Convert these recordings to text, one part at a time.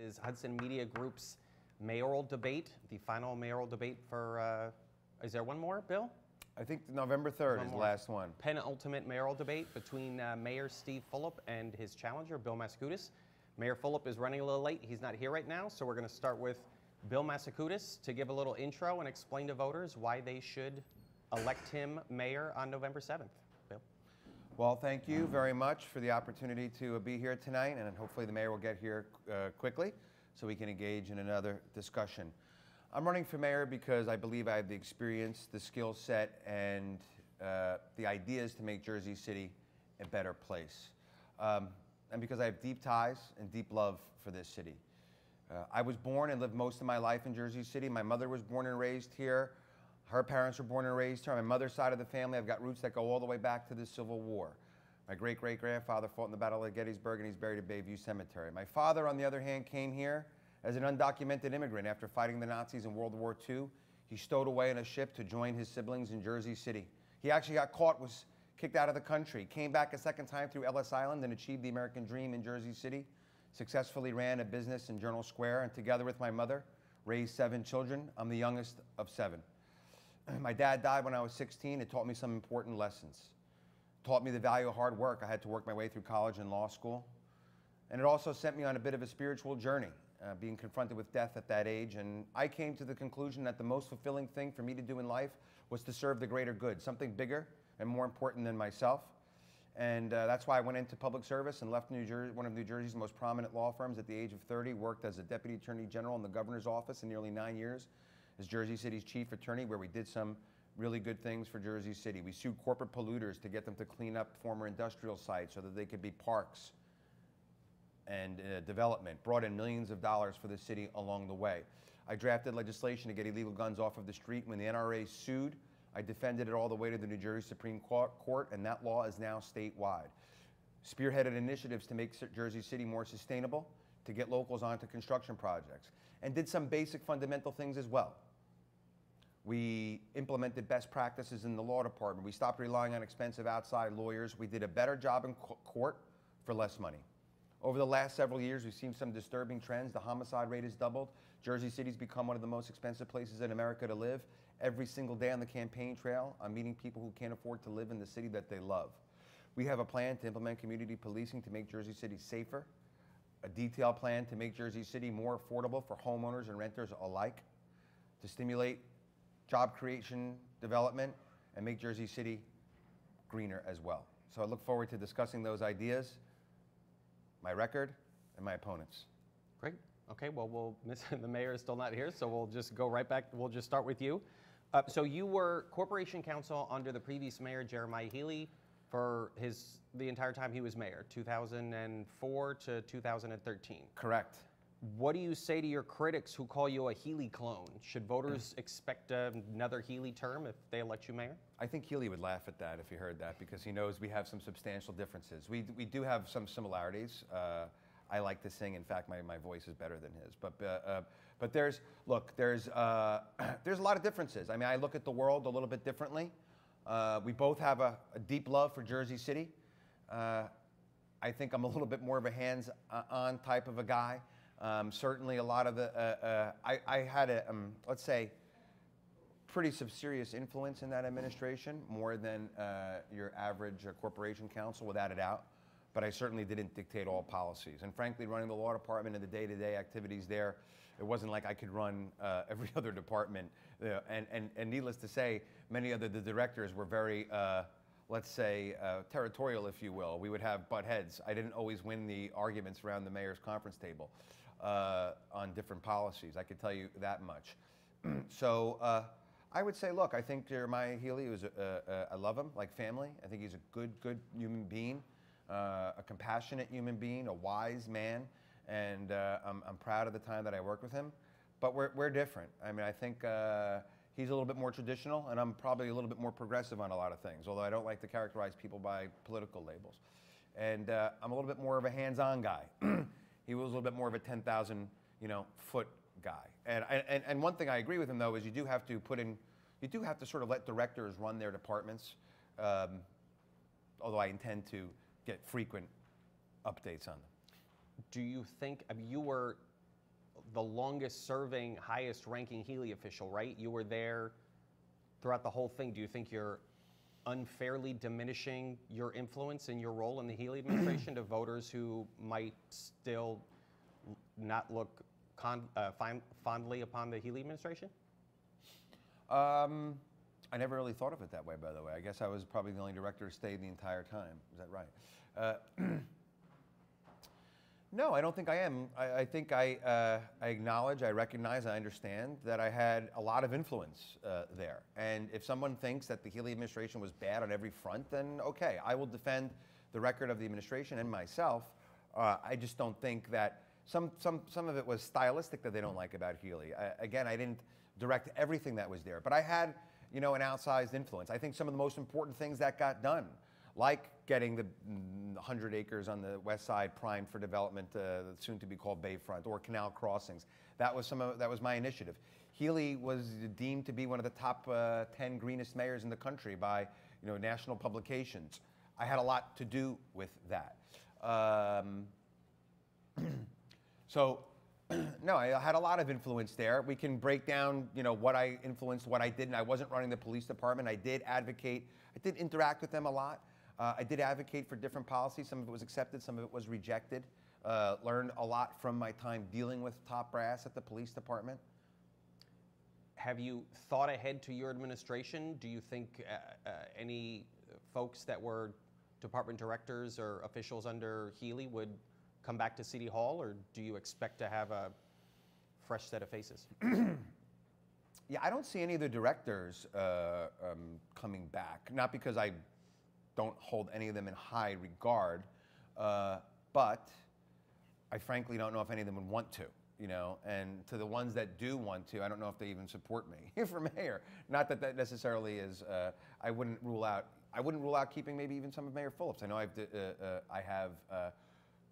Is Hudson Media Group's mayoral debate, the final mayoral debate for, is there one more, Bill? I think November 3rd is the last one. Penultimate mayoral debate between Mayor Steve Fulop and his challenger, Bill Massacutis. Mayor Fulop is running a little late. He's not here right now, so we're going to start with Bill Massacutis to give a little intro and explain to voters why they should elect him mayor on November 7th. Bill. Well, thank you very much for the opportunity to be here tonight, and hopefully the mayor will get here quickly so we can engage in another discussion. I'm running for mayor because I believe I have the experience, the skill set, and the ideas to make Jersey City a better place. And because I have deep ties and deep love for this city. I was born and lived most of my life in Jersey City. My mother was born and raised here. Her parents were born and raised here. On my mother's side of the family, I've got roots that go all the way back to the Civil War. My great-great-grandfather fought in the Battle of Gettysburg, and he's buried at Bayview Cemetery. My father, on the other hand, came here as an undocumented immigrant after fighting the Nazis in World War II. He stowed away in a ship to join his siblings in Jersey City. He actually got caught, was kicked out of the country, came back a second time through Ellis Island and achieved the American dream in Jersey City, successfully ran a business in Journal Square, and together with my mother, raised 7 children. I'm the youngest of 7. My dad died when I was 16. It taught me some important lessons. It taught me the value of hard work. I had to work my way through college and law school. And it also sent me on a bit of a spiritual journey, being confronted with death at that age. And I came to the conclusion that the most fulfilling thing for me to do in life was to serve the greater good, something bigger and more important than myself. And that's why I went into public service and left one of New Jersey's most prominent law firms at the age of 30, worked as a Deputy Attorney General in the Governor's office in nearly 9 years, as Jersey City's chief attorney, where we did some really good things for Jersey City. We sued corporate polluters to get them to clean up former industrial sites so that they could be parks and development, brought in millions of dollars for the city along the way. I drafted legislation to get illegal guns off of the street. When the NRA sued, I defended it all the way to the New Jersey Supreme Court, and that law is now statewide. Spearheaded initiatives to make Jersey City more sustainable, to get locals onto construction projects, and did some basic fundamental things as well. We implemented best practices in the law department. We stopped relying on expensive outside lawyers. We did a better job in court for less money. Over the last several years, we've seen some disturbing trends. The homicide rate has doubled. Jersey City's become one of the most expensive places in America to live. Every single day on the campaign trail, I'm meeting people who can't afford to live in the city that they love. We have a plan to implement community policing to make Jersey City safer, a detailed plan to make Jersey City more affordable for homeowners and renters alike, to stimulate job creation, development, and make Jersey City greener as well. So I look forward to discussing those ideas, my record, and my opponents. Great. Okay, well, the mayor is still not here, so we'll just go right back. We'll just start with you. So you were corporation counsel under the previous mayor, Jeremiah Healy, for the entire time he was mayor, 2004 to 2013. Correct. What do you say to your critics who call you a Healy clone? Should voters expect another Healy term if they elect you mayor? I think Healy would laugh at that if he heard that, because he knows we have some substantial differences. We do have some similarities. I like to sing. In fact, my voice is better than his. But there's a lot of differences. I mean, I look at the world a little bit differently. We both have a deep love for Jersey City. I think I'm a little bit more of a hands-on type of a guy. Certainly a lot of the, I had a, let's say, pretty serious influence in that administration, more than your average corporation counsel, without a doubt. But I certainly didn't dictate all policies. And frankly, running the law department and the day-to-day activities there, it wasn't like I could run every other department. And needless to say, many of the directors were very, let's say, territorial, if you will. We would have butt heads. I didn't always win the arguments around the mayor's conference table on different policies. I could tell you that much. So I would say, look, I think Jeremiah Healy, I love him like family. I think he's a good human being. A compassionate human being, a wise man, and I'm proud of the time that I worked with him. But we're different. I mean, I think he's a little bit more traditional, and I'm probably a little bit more progressive on a lot of things, although I don't like to characterize people by political labels. And I'm a little bit more of a hands-on guy. He was a little bit more of a 10,000, foot guy. And one thing I agree with him, though, is you do have to sort of let directors run their departments, although I intend to get frequent updates on them. Do you think, I mean, you were the longest serving, highest ranking Healy official, right? You were there throughout the whole thing. Do you think you're unfairly diminishing your influence and your role in the Healy administration to voters who might still not look fondly upon the Healy administration? I never really thought of it that way, by the way. I guess I was probably the only director to stay the entire time. Is that right? No, I don't think I am. I think I acknowledge, I recognize, I understand that I had a lot of influence there. And if someone thinks that the Healy administration was bad on every front, then okay, I will defend the record of the administration and myself. I just don't think that some of it was stylistic that they don't like about Healy. Again, I didn't direct everything that was there, but I had, an outsized influence. I think some of the most important things that got done, like getting the 100 acres on the west side primed for development, soon to be called Bayfront, or canal crossings. That was my initiative. Healy was deemed to be one of the top 10 greenest mayors in the country by national publications. I had a lot to do with that. So, no, I had a lot of influence there. We can break down, what I influenced, what I didn't. I wasn't running the police department. I did advocate. I did interact with them a lot. I did advocate for different policies. Some of it was accepted, some of it was rejected. Learned a lot from my time dealing with top brass at the police department. Have you thought ahead to your administration? Do you think any folks that were department directors or officials under Healy would come back to City Hall, or do you expect to have a fresh set of faces? Yeah, I don't see any of the directors coming back. Not because I don't hold any of them in high regard, but I frankly don't know if any of them would want to. And to the ones that do want to, I don't know if they even support me for mayor. Not that that necessarily is. I wouldn't rule out keeping maybe even some of Mayor Phillip's. I know I have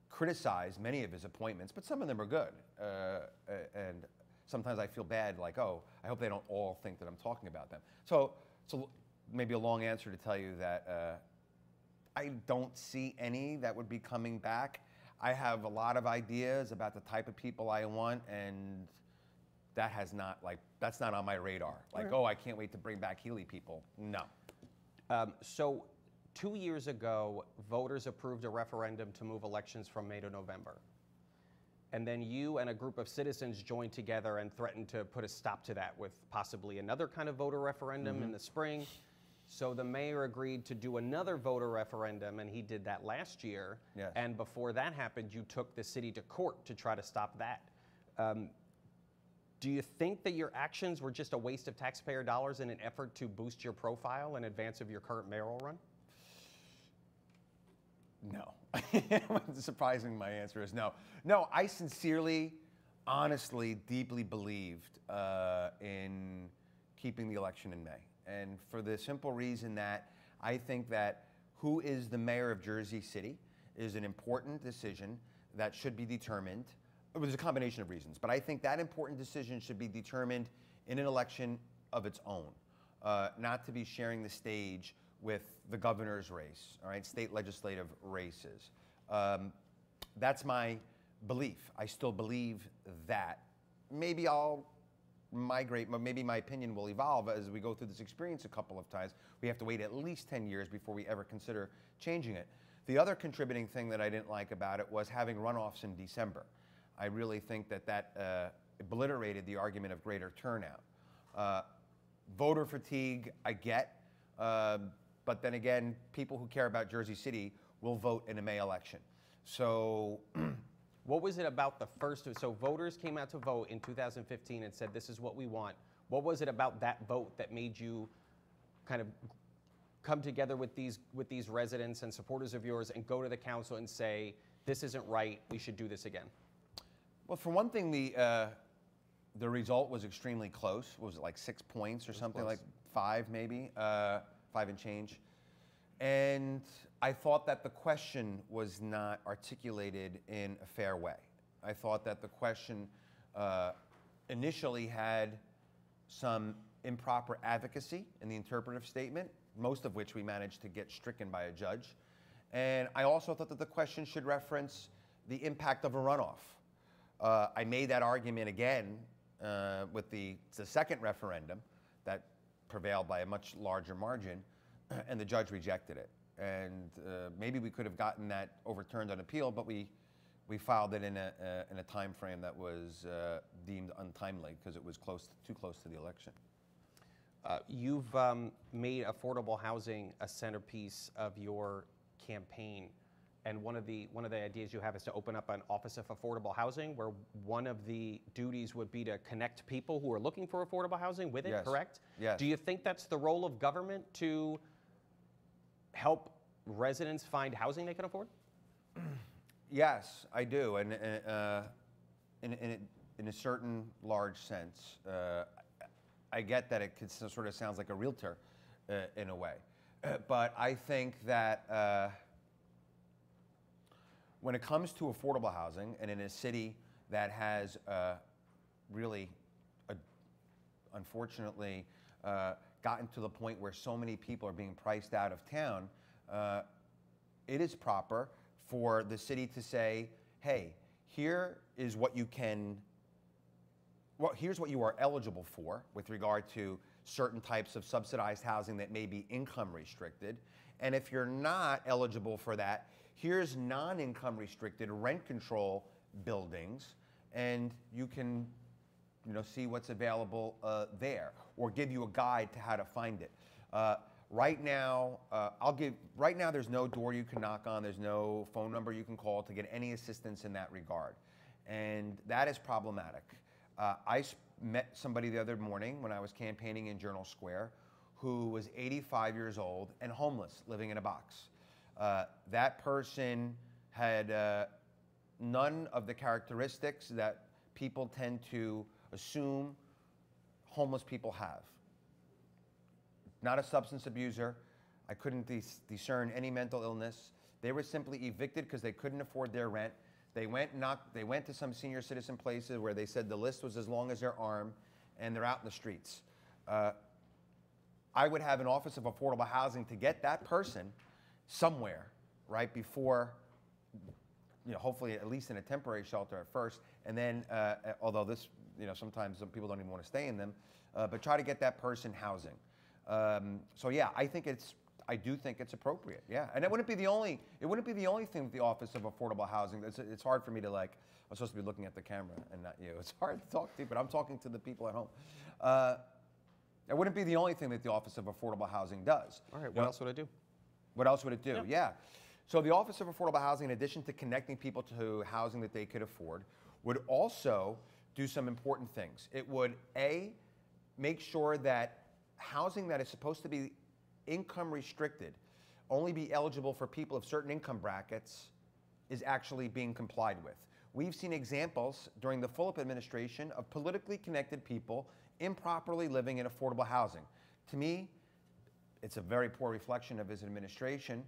criticized many of his appointments, but some of them are good. And sometimes I feel bad, like, oh, I hope they don't all think that I'm talking about them. So maybe a long answer to tell you that I don't see any that would be coming back. I have a lot of ideas about the type of people I want, and that's not on my radar. Like, oh, I can't wait to bring back Healy people. No. So 2 years ago, voters approved a referendum to move elections from May to November. And then you and a group of citizens joined together and threatened to put a stop to that with possibly another kind of voter referendum in the spring. So the mayor agreed to do another voter referendum, and he did that last year. Yes. And before that happened, you took the city to court to try to stop that. Do you think that your actions were just a waste of taxpayer dollars in an effort to boost your profile in advance of your current mayoral run? No. Surprising, my answer is no. No, I sincerely, honestly, deeply believed in keeping the election in May. And for the simple reason that I think that who is the mayor of Jersey City is an important decision that should be determined. There's a combination of reasons, but I think that important decision should be determined in an election of its own, not to be sharing the stage with the governor's race, all right, state legislative races. That's my belief. I still believe that. Maybe I'll migrate, maybe my opinion will evolve as we go through this experience a couple of times. We have to wait at least 10 years before we ever consider changing it. The other contributing thing that I didn't like about it was having runoffs in December. I really think that obliterated the argument of greater turnout. Voter fatigue, I get, but then again, people who care about Jersey City will vote in a May election. So, what was it about the first? So voters came out to vote in 2015 and said, this is what we want. What was it about that vote that made you kind of come together with these residents and supporters of yours and go to the council and say, this isn't right, we should do this again? Well, for one thing, the result was extremely close. What was it, like 6 points or something, close. like 5 maybe, 5 and change. And I thought that the question was not articulated in a fair way. I thought that the question initially had some improper advocacy in the interpretive statement, most of which we managed to get stricken by a judge. And I also thought that the question should reference the impact of a runoff. I made that argument again with the second referendum that prevailed by a much larger margin, and the judge rejected it. And maybe we could have gotten that overturned on appeal, but we filed it in a time frame that was deemed untimely because it was too close to the election. You've made affordable housing a centerpiece of your campaign, and one of the ideas you have is to open up an Office of Affordable Housing, where one of the duties would be to connect people who are looking for affordable housing with it. Yes. Correct? Yes. Do you think that's the role of government, to help residents find housing they can afford? Yes, I do, and in a certain large sense. I get that it sort of sounds like a realtor in a way, but I think that when it comes to affordable housing, and in a city that has really, unfortunately, gotten to the point where so many people are being priced out of town, it is proper for the city to say, hey, here is what you can, well, here's what you are eligible for with regard to certain types of subsidized housing that may be income restricted. And if you're not eligible for that, here's non-income restricted rent control buildings, and you can, see what's available there, or give you a guide to how to find it. Right now, there's no door you can knock on, there's no phone number you can call to get any assistance in that regard. And that is problematic. I met somebody the other morning when I was campaigning in Journal Square who was 85 years old and homeless, living in a box. That person had none of the characteristics that people tend to assume homeless people have. Not a substance abuser. I couldn't discern any mental illness. They were simply evicted because they couldn't afford their rent. They went to some senior citizen places where they said the list was as long as their arm, and they're out in the streets. I would have an Office of Affordable Housing to get that person somewhere, right, before, hopefully at least in a temporary shelter at first, and then, although this, sometimes some people don't even want to stay in them, but try to get that person housing. So yeah, I do think it's appropriate. Yeah, and it wouldn't be the only thing with the Office of Affordable Housing. It's hard for me to I'm supposed to be looking at the camera and not you. It's hard to talk to you, but I'm talking to the people at home. It wouldn't be the only thing that the Office of Affordable Housing does. All right, what else would it do? What else would it do? Yeah. So the Office of Affordable Housing, in addition to connecting people to housing that they could afford, would also do some important things. It would, A, make sure that housing that is supposed to be income restricted, only be eligible for people of certain income brackets, is actually being complied with. We've seen examples during the Fulop administration of politically connected people improperly living in affordable housing. To me, it's a very poor reflection of his administration,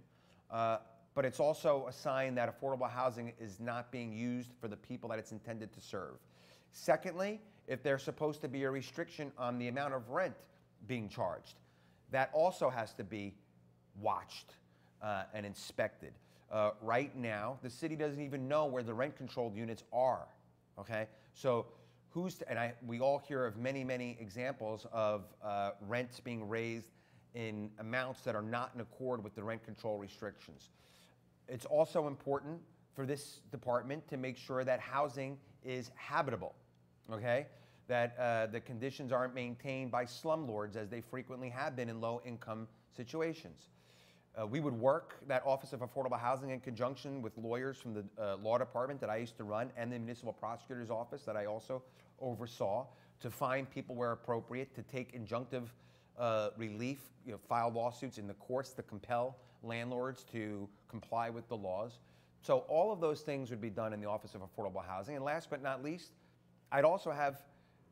but it's also a sign that affordable housing is not being used for the people that it's intended to serve. Secondly, if there's supposed to be a restriction on the amount of rent being charged, that also has to be watched and inspected. Right now, the city doesn't even know where the rent-controlled units are, okay? So we all hear of many, many examples of rents being raised in amounts that are not in accord with the rent control restrictions. It's also important for this department to make sure that housing is habitable, okay? That the conditions aren't maintained by slumlords as they frequently have been in low-income situations. We would work that Office of Affordable Housing in conjunction with lawyers from the law department that I used to run and the municipal prosecutor's office that I also oversaw to find people where appropriate to take injunctive relief, file lawsuits in the courts to compel landlords to comply with the laws. So all of those things would be done in the Office of Affordable Housing. And last but not least, I'd also have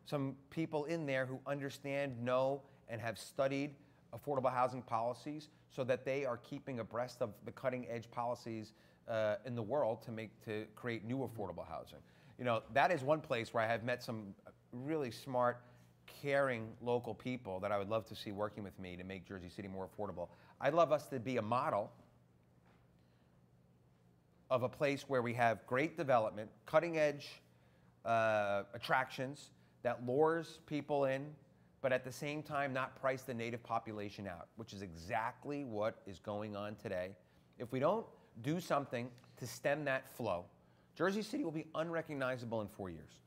some people in there who understand, know, and have studied affordable housing policies so that they are keeping abreast of the cutting edge policies in the world to create new affordable housing. That is one place where I have met some really smart, caring local people that I would love to see working with me to make Jersey City more affordable. I'd love us to be a model of a place where we have great development, cutting edge attractions that lures people in, but at the same time not price the native population out, which is exactly what is going on today. If we don't do something to stem that flow, Jersey City will be unrecognizable in 4 years.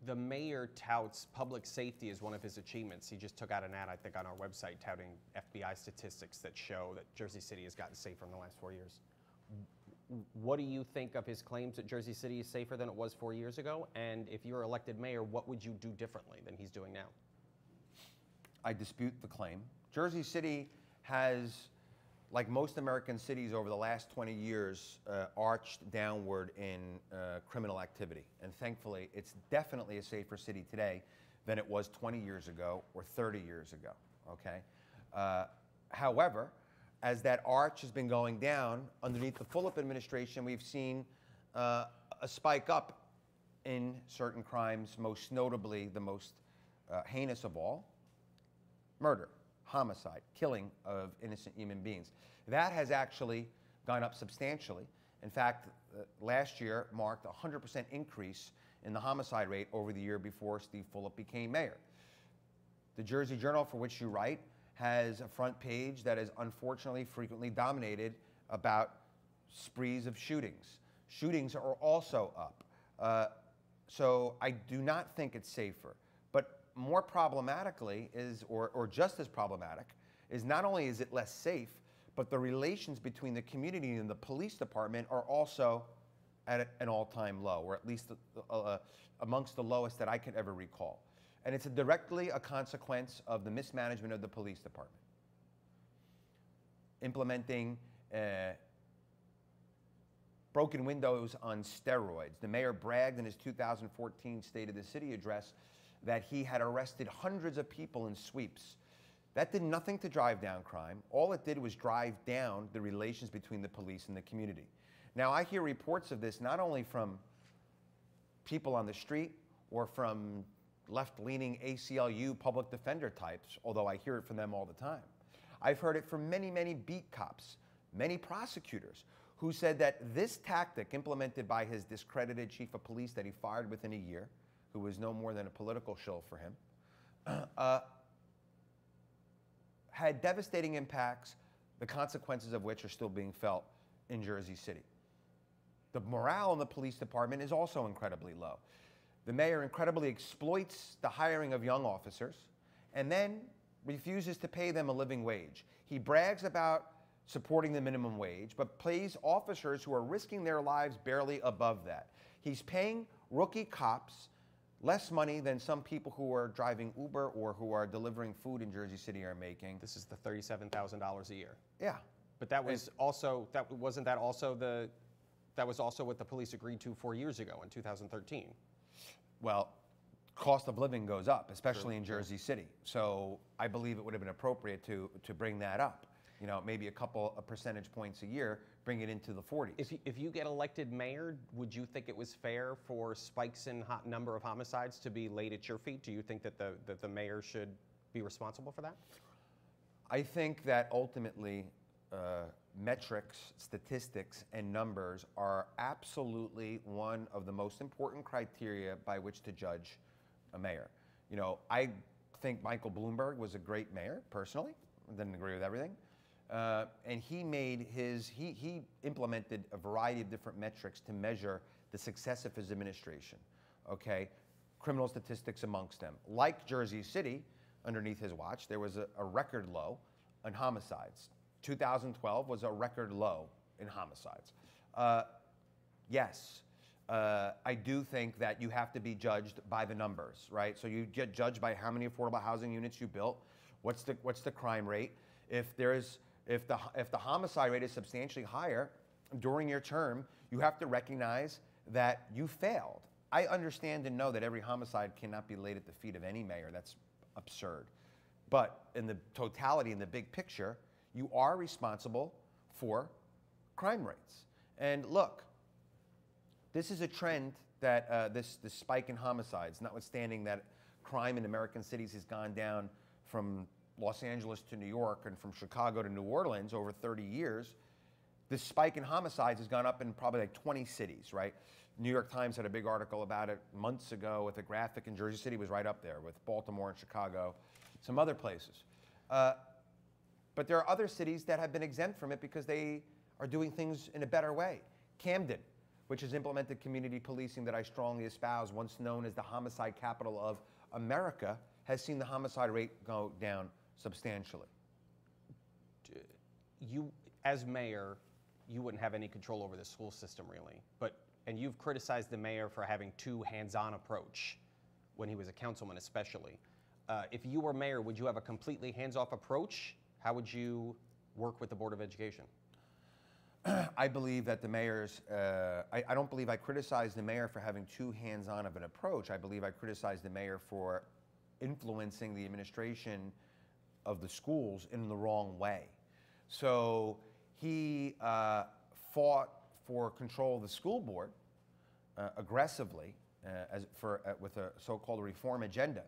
The mayor touts public safety as one of his achievements. He just took out an ad, I think, on our website touting FBI statistics that show that Jersey City has gotten safer in the last 4 years. What do you think of his claims that Jersey City is safer than it was 4 years ago? And if you were elected mayor, what would you do differently than he's doing now? I dispute the claim. Jersey City has, like most American cities over the last 20 years, arched downward in criminal activity. And thankfully, it's definitely a safer city today than it was 20 years ago or 30 years ago, okay? However, as that arch has been going down, underneath the Fulop administration, we've seen a spike up in certain crimes, most notably the most heinous of all, murder, homicide, killing of innocent human beings. That has actually gone up substantially. In fact, last year marked a 100% increase in the homicide rate over the year before Steve Fulop became mayor. The Jersey Journal, for which you write, has a front page that is unfortunately frequently dominated about sprees of shootings. Shootings are also up. So I do not think it's safer. But more problematically is, or just as problematic, is not only is it less safe, but the relations between the community and the police department are also at an all-time low, or at least amongst the lowest that I could ever recall. And it's directly a consequence of the mismanagement of the police department. Implementing broken windows on steroids. The mayor bragged in his 2014 State of the City address that he had arrested hundreds of people in sweeps. That did nothing to drive down crime. All it did was drive down the relations between the police and the community. Now, I hear reports of this not only from people on the street or from left-leaning ACLU public defender types, although I hear it from them all the time. I've heard it from many, many beat cops, many prosecutors, who said that this tactic implemented by his discredited chief of police that he fired within a year, who was no more than a political shill for him, had devastating impacts, the consequences of which are still being felt in Jersey City. The morale in the police department is also incredibly low. The mayor incredibly exploits the hiring of young officers and then refuses to pay them a living wage. He brags about supporting the minimum wage, but pays officers who are risking their lives barely above that. He's paying rookie cops less money than some people who are driving Uber or who are delivering food in Jersey City are making. This is the $37,000 a year. Yeah. But that was also, that wasn't that also the, that was also what the police agreed to 4 years ago in 2013. Well, cost of living goes up, especially in Jersey City. So I believe it would have been appropriate to bring that up. You know, maybe a couple of percentage points a year, bring it into the 40s. If you get elected mayor, would you think it was fair for spikes in number of homicides to be laid at your feet? Do you think that the mayor should be responsible for that? I think that ultimately metrics, statistics, and numbers are absolutely one of the most important criteria by which to judge a mayor. You know, I think Michael Bloomberg was a great mayor, personally. I didn't agree with everything. And he made he implemented a variety of different metrics to measure the success of his administration, okay? Criminal statistics amongst them. Like Jersey City, underneath his watch, there was a record low in homicides. 2012 was a record low in homicides. Yes, I do think that you have to be judged by the numbers, right? So you get judged by how many affordable housing units you built, what's the crime rate. If the homicide rate is substantially higher during your term, you have to recognize that you failed. I understand and know that every homicide cannot be laid at the feet of any mayor. That's absurd. But in the totality, in the big picture, you are responsible for crime rates. And look, this is a trend that this spike in homicides, notwithstanding that crime in American cities has gone down from Los Angeles to New York and from Chicago to New Orleans over 30 years, this spike in homicides has gone up in probably like 20 cities, right? New York Times had a big article about it months ago with a graphic, and Jersey City was right up there with Baltimore and Chicago, some other places. But there are other cities that have been exempt from it because they are doing things in a better way. Camden, which has implemented community policing that I strongly espouse, once known as the homicide capital of America, has seen the homicide rate go down substantially. You, as mayor, you wouldn't have any control over the school system really, and you've criticized the mayor for having too hands-on approach when he was a councilman especially. If you were mayor, would you have a completely hands-off approach? How would you work with the Board of Education? I believe that the mayor's, I don't believe I criticized the mayor for having too hands-on of an approach. I believe I criticized the mayor for influencing the administration of the schools in the wrong way. So he fought for control of the school board aggressively with a so-called reform agenda.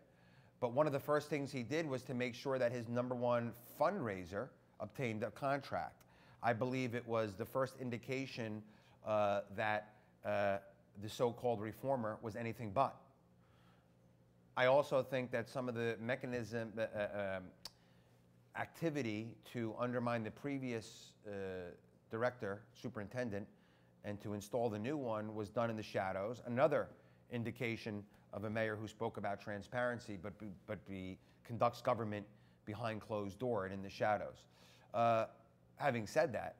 But one of the first things he did was to make sure that his #1 fundraiser obtained a contract. I believe it was the first indication that the so-called reformer was anything but. I also think that some of the mechanism, activity to undermine the previous director, superintendent, and to install the new one was done in the shadows. Another indication of a mayor who spoke about transparency, but conducts government behind closed door and in the shadows. Having said that,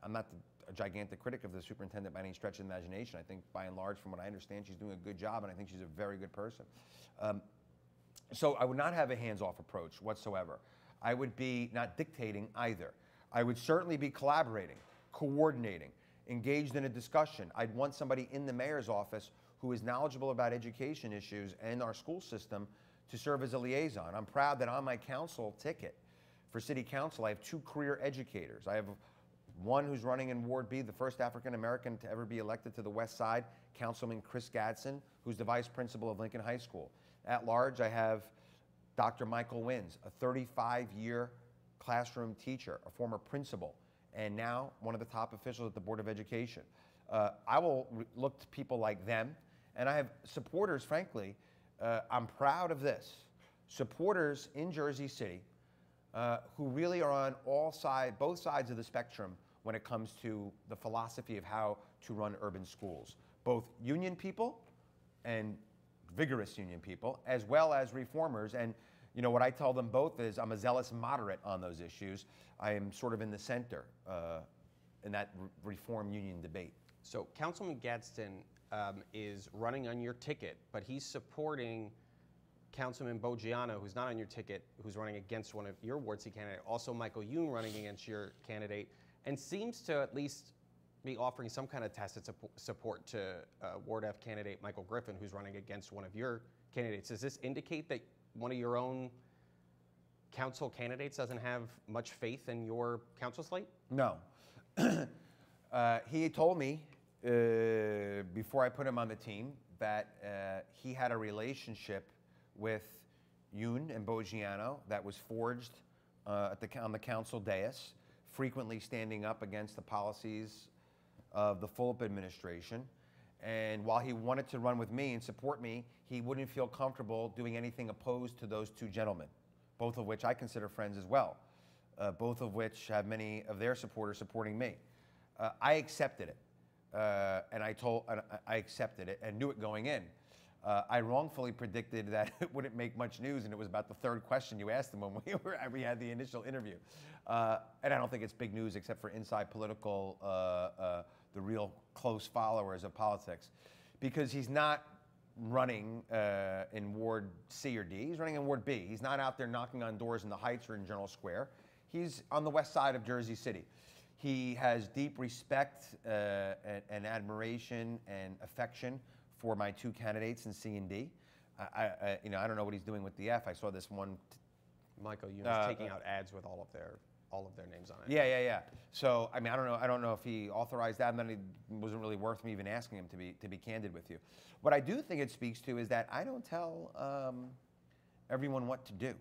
I'm not a gigantic critic of the superintendent by any stretch of the imagination. I think, by and large, from what I understand, she's doing a good job, and I think she's a very good person. So I would not have a hands-off approach whatsoever. I would be not dictating either. I would certainly be collaborating, coordinating, engaged in a discussion. I'd want somebody in the mayor's office who is knowledgeable about education issues and our school system to serve as a liaison. I'm proud that on my council ticket for city council, I have 2 career educators. I have one who's running in Ward B, the first African-American to ever be elected to the West Side, Councilman Chris Gadsden, who's the vice principal of Lincoln High School. At large, I have Dr. Michael Wins, a 35-year classroom teacher, a former principal, and now one of the top officials at the Board of Education. I will look to people like them, and I have supporters, frankly. I'm proud of this. Supporters in Jersey City who really are on both sides of the spectrum when it comes to the philosophy of how to run urban schools. Both union people and vigorous union people, as well as reformers. And you know what I tell them both is I'm a zealous moderate on those issues. I am sort of in the center in that reform union debate. So Councilman Gadsden is running on your ticket, but he's supporting Councilman Bogiano, who's not on your ticket, who's running against one of your Ward C candidate, also Michael Yoon running against your candidate, and seems to at least be offering some kind of tacit support to Ward F candidate Michael Griffin, who's running against one of your candidates. Does this indicate that one of your own council candidates doesn't have much faith in your council slate? No. He told me before I put him on the team that he had a relationship with Yoon and Bogiano that was forged on the council dais, frequently standing up against the policies of the Fulop administration. And while he wanted to run with me and support me, he wouldn't feel comfortable doing anything opposed to those 2 gentlemen, both of which I consider friends as well, both of which have many of their supporters supporting me. I accepted it, and I accepted it and knew it going in. I wrongfully predicted that it wouldn't make much news, and it was about the 3rd question you asked him when we had the initial interview. And I don't think it's big news except for inside political, the real close followers of politics, because he's not running in Ward C or D. He's running in Ward B. He's not out there knocking on doors in the Heights or in General Square. He's on the west side of Jersey City. He has deep respect and admiration and affection for my 2 candidates in C and D. I don't know what he's doing with the F. I saw this one. Michael Yoon is taking out ads with all of their names on it. Yeah. So I mean, I don't know if he authorized that, and then it wasn't really worth me even asking him, to be candid with you. What I do think it speaks to is that I don't tell everyone what to do.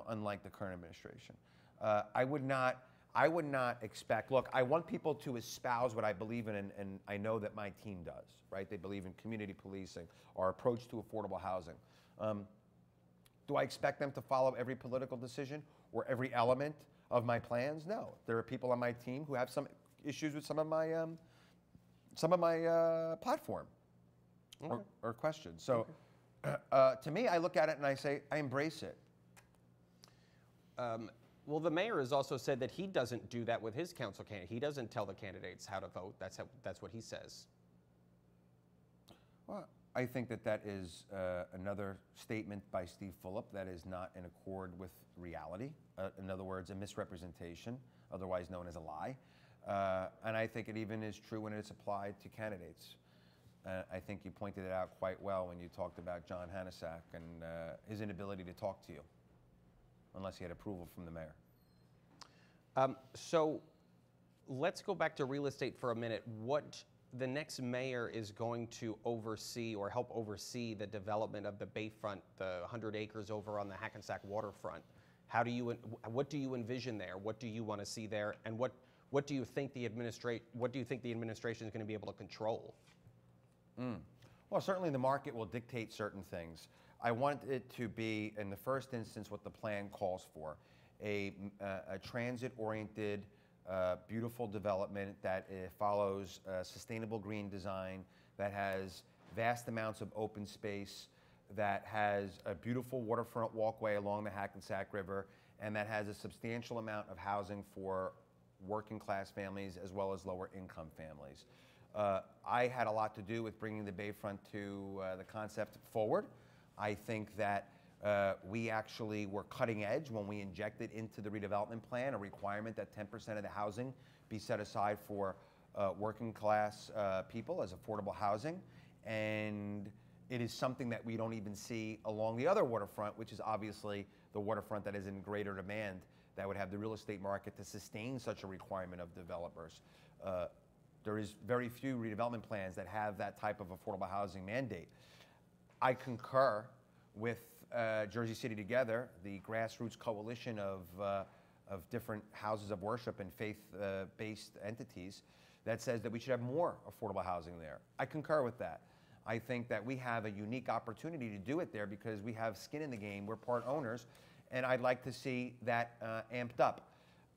Unlike the current administration, I would not. I would not expect, look, I want people to espouse what I believe in, and I know that my team does, right? They believe in community policing, our approach to affordable housing. Do I expect them to follow every political decision or every element of my plans? No. There are people on my team who have some issues with some of my platform or questions. So to me, I look at it and I say, I embrace it. Well, the mayor has also said that he doesn't do that with his council candidate. He doesn't tell the candidates how to vote. That's what he says. Well, I think that is another statement by Steve Fulop that is not in accord with reality. In other words, a misrepresentation, otherwise known as a lie. And I think it even is true when it's applied to candidates. I think you pointed it out quite well when you talked about John Hanasak and his inability to talk to you, unless he had approval from the mayor. So let's go back to real estate for a minute. What the next mayor is going to oversee or help oversee the development of the bayfront, the 100 acres over on the Hackensack waterfront. What do you envision there? What do you want to see there? And what do you think the administration is going to be able to control? Well, certainly the market will dictate certain things. I want it to be, in the first instance, what the plan calls for, a transit-oriented, beautiful development that follows sustainable green design, that has vast amounts of open space, that has a beautiful waterfront walkway along the Hackensack River, and that has a substantial amount of housing for working-class families as well as lower-income families. I had a lot to do with bringing the Bayfront to the concept forward. I think that we actually were cutting edge when we injected into the redevelopment plan a requirement that 10% of the housing be set aside for working class people as affordable housing. And it is something that we don't even see along the other waterfront, which is obviously the waterfront that is in greater demand, that would have the real estate market to sustain such a requirement of developers. There is very few redevelopment plans that have that type of affordable housing mandate. I concur with Jersey City Together, the grassroots coalition of different houses of worship and faith-based entities that says that we should have more affordable housing there. I concur with that. I think that we have a unique opportunity to do it there because we have skin in the game, we're part owners, and I'd like to see that amped up.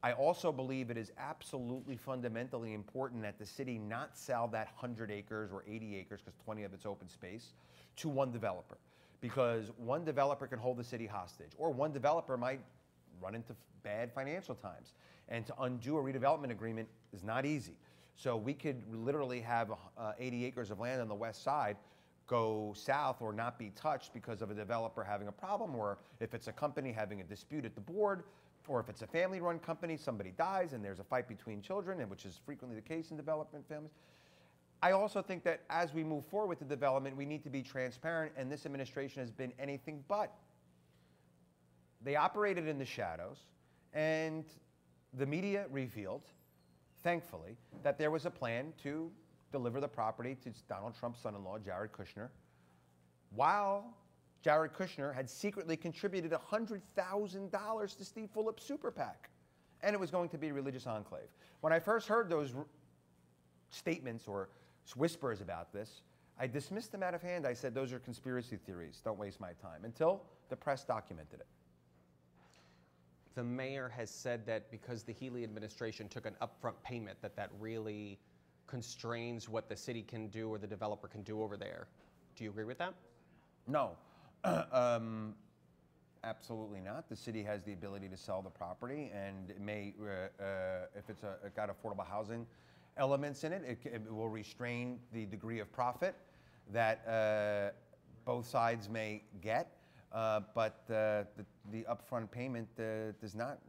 I also believe it is absolutely fundamentally important that the city not sell that 100 acres or 80 acres, because 20 of it's open space, to one developer. Because one developer can hold the city hostage, or one developer might run into bad financial times. And to undo a redevelopment agreement is not easy. So we could literally have 80 acres of land on the west side go south or not be touched because of a developer having a problem, or if it's a company having a dispute at the board, or if it's a family-run company, somebody dies and there's a fight between children, and which is frequently the case in development families. I also think that as we move forward with the development, we need to be transparent, and this administration has been anything but. They operated in the shadows, and the media revealed, thankfully, that there was a plan to deliver the property to Donald Trump's son-in-law, Jared Kushner, while Jared Kushner had secretly contributed $100,000 to Steve Fulop's super PAC, and it was going to be a religious enclave. When I first heard those statements or whispers about this, I dismissed them out of hand. I said, those are conspiracy theories. Don't waste my time, until the press documented it. The mayor has said that because the Healy administration took an upfront payment, that really constrains what the city can do or the developer can do over there. Do you agree with that? No. Absolutely not. The city has the ability to sell the property, and it may, if it's got affordable housing elements in it, it will restrain the degree of profit that both sides may get. But the upfront payment does not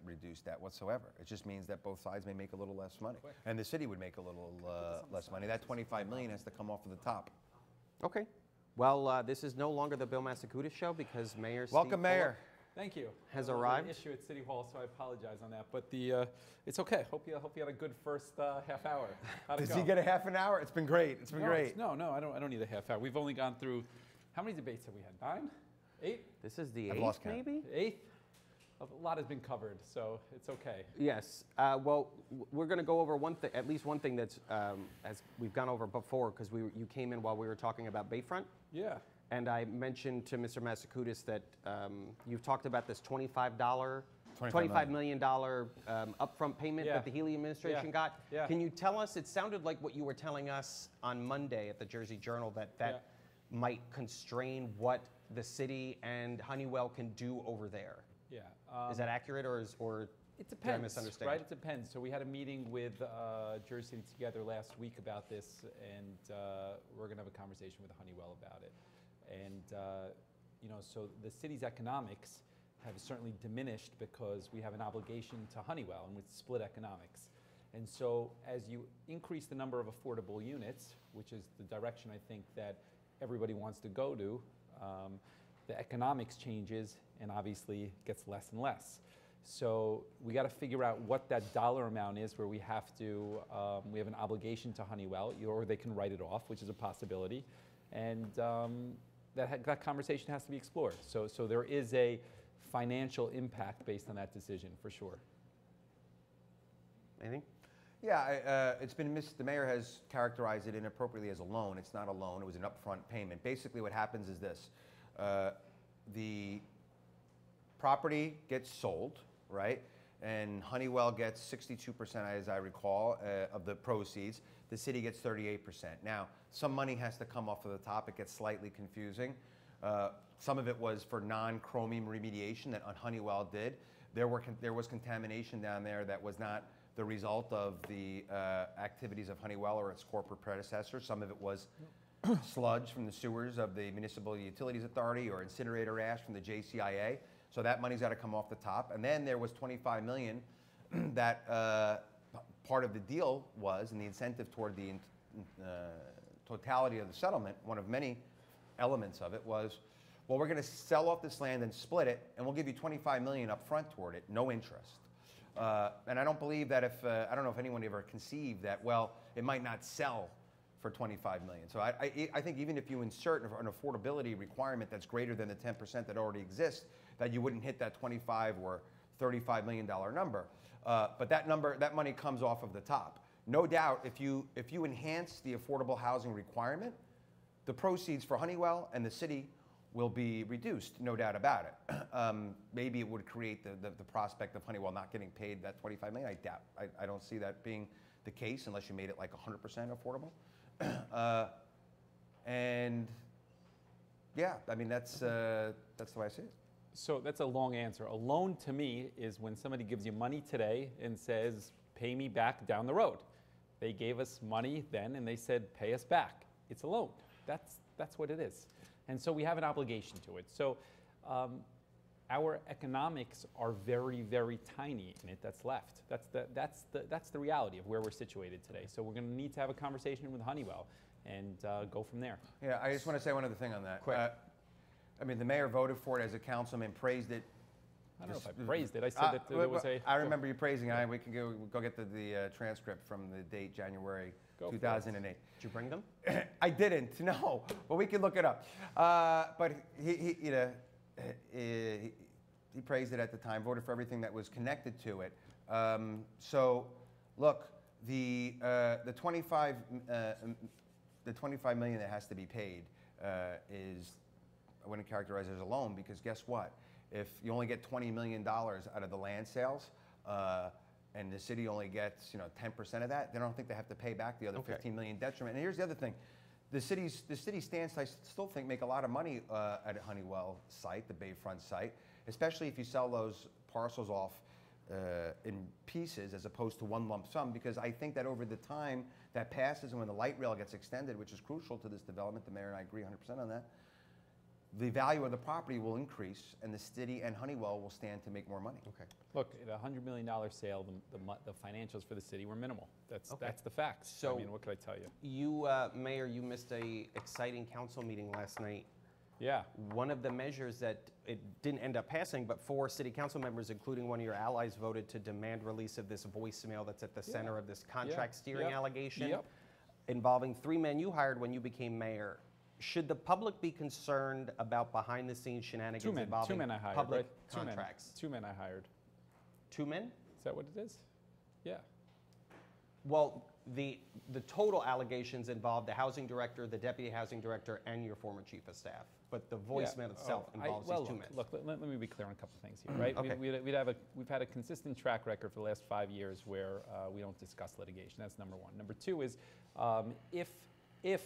reduce that whatsoever. It just means that both sides may make a little less money, and the city would make a little less money. That $25 million has to come off of the top. Okay. Well, this is no longer the Bill Massacutis show because Mayor Welcome, Steve Mayor. Thank you. Has There was arrived. an issue at City Hall, so I apologize on that. But it's okay. Hope you had a good first half hour. How'd it Does go? he get a half an hour? It's been great. It's been great. No, I don't need a half hour. We've only gone through, how many debates have we had? 9? 8? This is the I've lost 8th, count. maybe? 8th? A lot has been covered, so it's okay. Yes. Well, we're going to go over one thing, at least one thing that's as we've gone over before, because you came in while we were talking about Bayfront, Yeah. and I mentioned to Mr. Masakoutis that you've talked about this $25 million upfront payment Yeah. that the Healy administration Yeah. got. Yeah. Can you tell us? It sounded like what you were telling us on Monday at the Jersey Journal that might constrain what the city and Honeywell can do over there. Yeah. Is that accurate, or It did I depends, misunderstand? right? It depends. So we had a meeting with Jersey City Together last week about this, and we're going to have a conversation with Honeywell about it. And so the city's economics have certainly diminished because we have an obligation to Honeywell, and it's split economics. And so as you increase the number of affordable units, which is the direction I think that everybody wants to go to, the economics changes and obviously gets less and less. So we got to figure out what that dollar amount is where we have an obligation to Honeywell, or they can write it off, which is a possibility. And that conversation has to be explored. So there is a financial impact based on that decision, for sure. Anything? Yeah, it's been the mayor has characterized it inappropriately as a loan. It's not a loan, it was an upfront payment. Basically what happens is this, the property gets sold, right? And Honeywell gets 62%, as I recall, of the proceeds. The city gets 38%. Now, some money has to come off of the top. It gets slightly confusing. Some of it was for non-chromium remediation that Honeywell did. There was contamination down there that was not the result of the activities of Honeywell or its corporate predecessor. Some of it was sludge from the sewers of the Municipal Utilities Authority or incinerator ash from the JCIA. So that money's got to come off the top. And then there was $25 million that part of the deal was, and the incentive toward the totality of the settlement, one of many elements of it was, well, we're going to sell off this land and split it, and we'll give you $25 million up front toward it, no interest. And I don't believe that I don't know if anyone ever conceived that, well, it might not sell for $25 million. So I think even if you insert an affordability requirement that's greater than the 10% that already exists, that you wouldn't hit that $25 or $35 million number. But that money comes off of the top. No doubt, if you enhance the affordable housing requirement, the proceeds for Honeywell and the city will be reduced, no doubt about it. Maybe it would create the prospect of Honeywell not getting paid that $25 million. I doubt. I don't see that being the case unless you made it like 100% affordable. And yeah, I mean that's the way I see it. So that's a long answer. A loan to me is when somebody gives you money today and says, pay me back down the road. They gave us money then and they said, pay us back. It's a loan. That's what it is. And so we have an obligation to it. So our economics are very, very tiny in it that's left. That's the reality of where we're situated today. So we're going to need to have a conversation with Honeywell and go from there. Yeah, I just want to say one other thing on that. Quick. I mean, the mayor voted for it as a councilman, praised it. I don't know if I praised it. I said that there was a... I remember you praising it. We can go get the transcript from the date, January 2008. Did you bring them? I didn't, no. But we can look it up. But he praised it at the time, voted for everything that was connected to it. So, look, the 25 million that has to be paid is, I wouldn't characterize it as a loan, because guess what? If you only get $20 million out of the land sales, and the city only gets 10% of that, they don't think they have to pay back the other 15 million detriment. And here's the other thing. The city stands, I still think, make a lot of money at a Honeywell site, the Bayfront site, especially if you sell those parcels off in pieces as opposed to one lump sum, because I think that over the time that passes and when the light rail gets extended, which is crucial to this development, the mayor and I agree 100% on that, the value of the property will increase and the city and Honeywell will stand to make more money. Okay. Look, at a $100 million sale, the financials for the city were minimal. That's the facts. So I mean, what could I tell you? You, Mayor, you missed a exciting council meeting last night. Yeah. One of the measures that it didn't end up passing, but 4 city council members, including one of your allies, voted to demand release of this voicemail that's at the center of this contract steering allegation involving 3 men you hired when you became mayor, Should the public be concerned about behind-the-scenes shenanigans involving two men I hired, public right? contracts? Two men I hired. 2 men? Is that what it is? Yeah. Well, the total allegations involve the housing director, the deputy housing director, and your former chief of staff. But the voicemail itself involves these 2 men. Look, let me be clear on a couple things here, right? Okay. We've had a consistent track record for the last 5 years where we don't discuss litigation. That's number one. Number two is if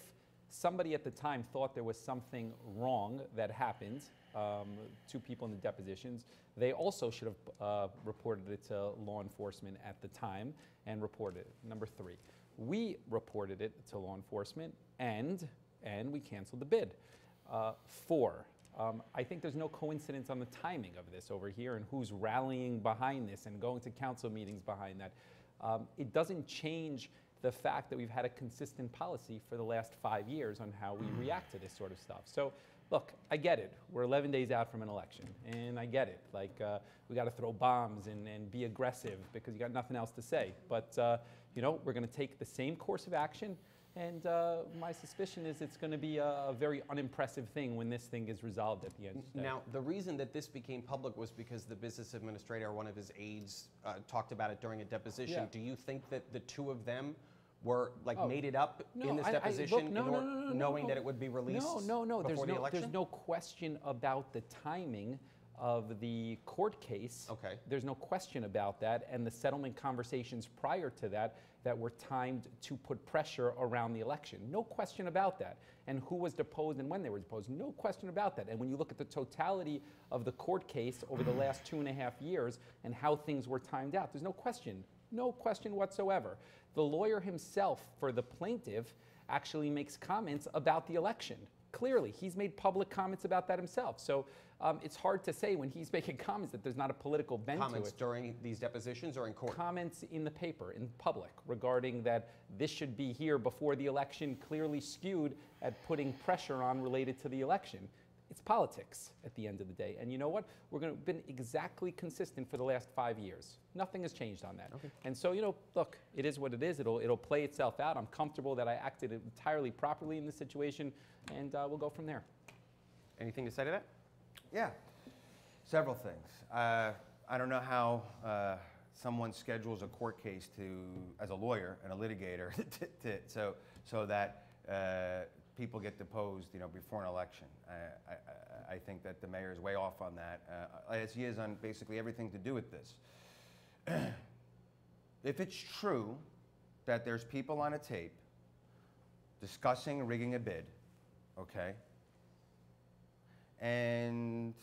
somebody at the time thought there was something wrong that happened, 2 people in the depositions, they also should have reported it to law enforcement at the time and reported it. Number 3, we reported it to law enforcement and we canceled the bid. 4, I think there's no coincidence on the timing of this over here and who's rallying behind this and going to council meetings behind that. It doesn't change the fact that we've had a consistent policy for the last 5 years on how we react to this sort of stuff. So, look, I get it. We're 11 days out from an election, and I get it. Like, we got to throw bombs and be aggressive because you got nothing else to say. But, you know, we're going to take the same course of action, and my suspicion is it's going to be a very unimpressive thing when this thing is resolved at the end of the day. Now, the reason that this became public was because the business administrator or one of his aides talked about it during a deposition. Yeah. Do you think that the 2 of them were made it up No, in this look, deposition knowing no. that it would be released No. before the election? There's no question about the timing of the court case. Okay. There's no question about that, and the settlement conversations prior to that were timed to put pressure around the election. No question about that. And who was deposed and when they were deposed. No question about that. And when you look at the totality of the court case over the last 2.5 years and how things were timed out, there's no question whatsoever. The lawyer himself for the plaintiff actually makes comments about the election. Clearly, he's made public comments about that himself. So it's hard to say when he's making comments that there's not a political bent to it. Comments during these depositions or in court? Comments in the paper, in public, regarding that this should be here before the election, clearly skewed at putting pressure on related to the election. It's politics at the end of the day. And you know what? We've been exactly consistent for the last 5 years. Nothing has changed on that. Okay. And so, you know, look, it is what it is. It'll play itself out. I'm comfortable that I acted entirely properly in this situation, and we'll go from there. Anything to say to that? Yeah, several things. I don't know how someone schedules a court case as a lawyer and a litigator, so that people get deposed, you know, before an election. I think that the mayor is way off on that, as he is on basically everything to do with this. If it's true that there's people on a tape discussing rigging a bid, okay, and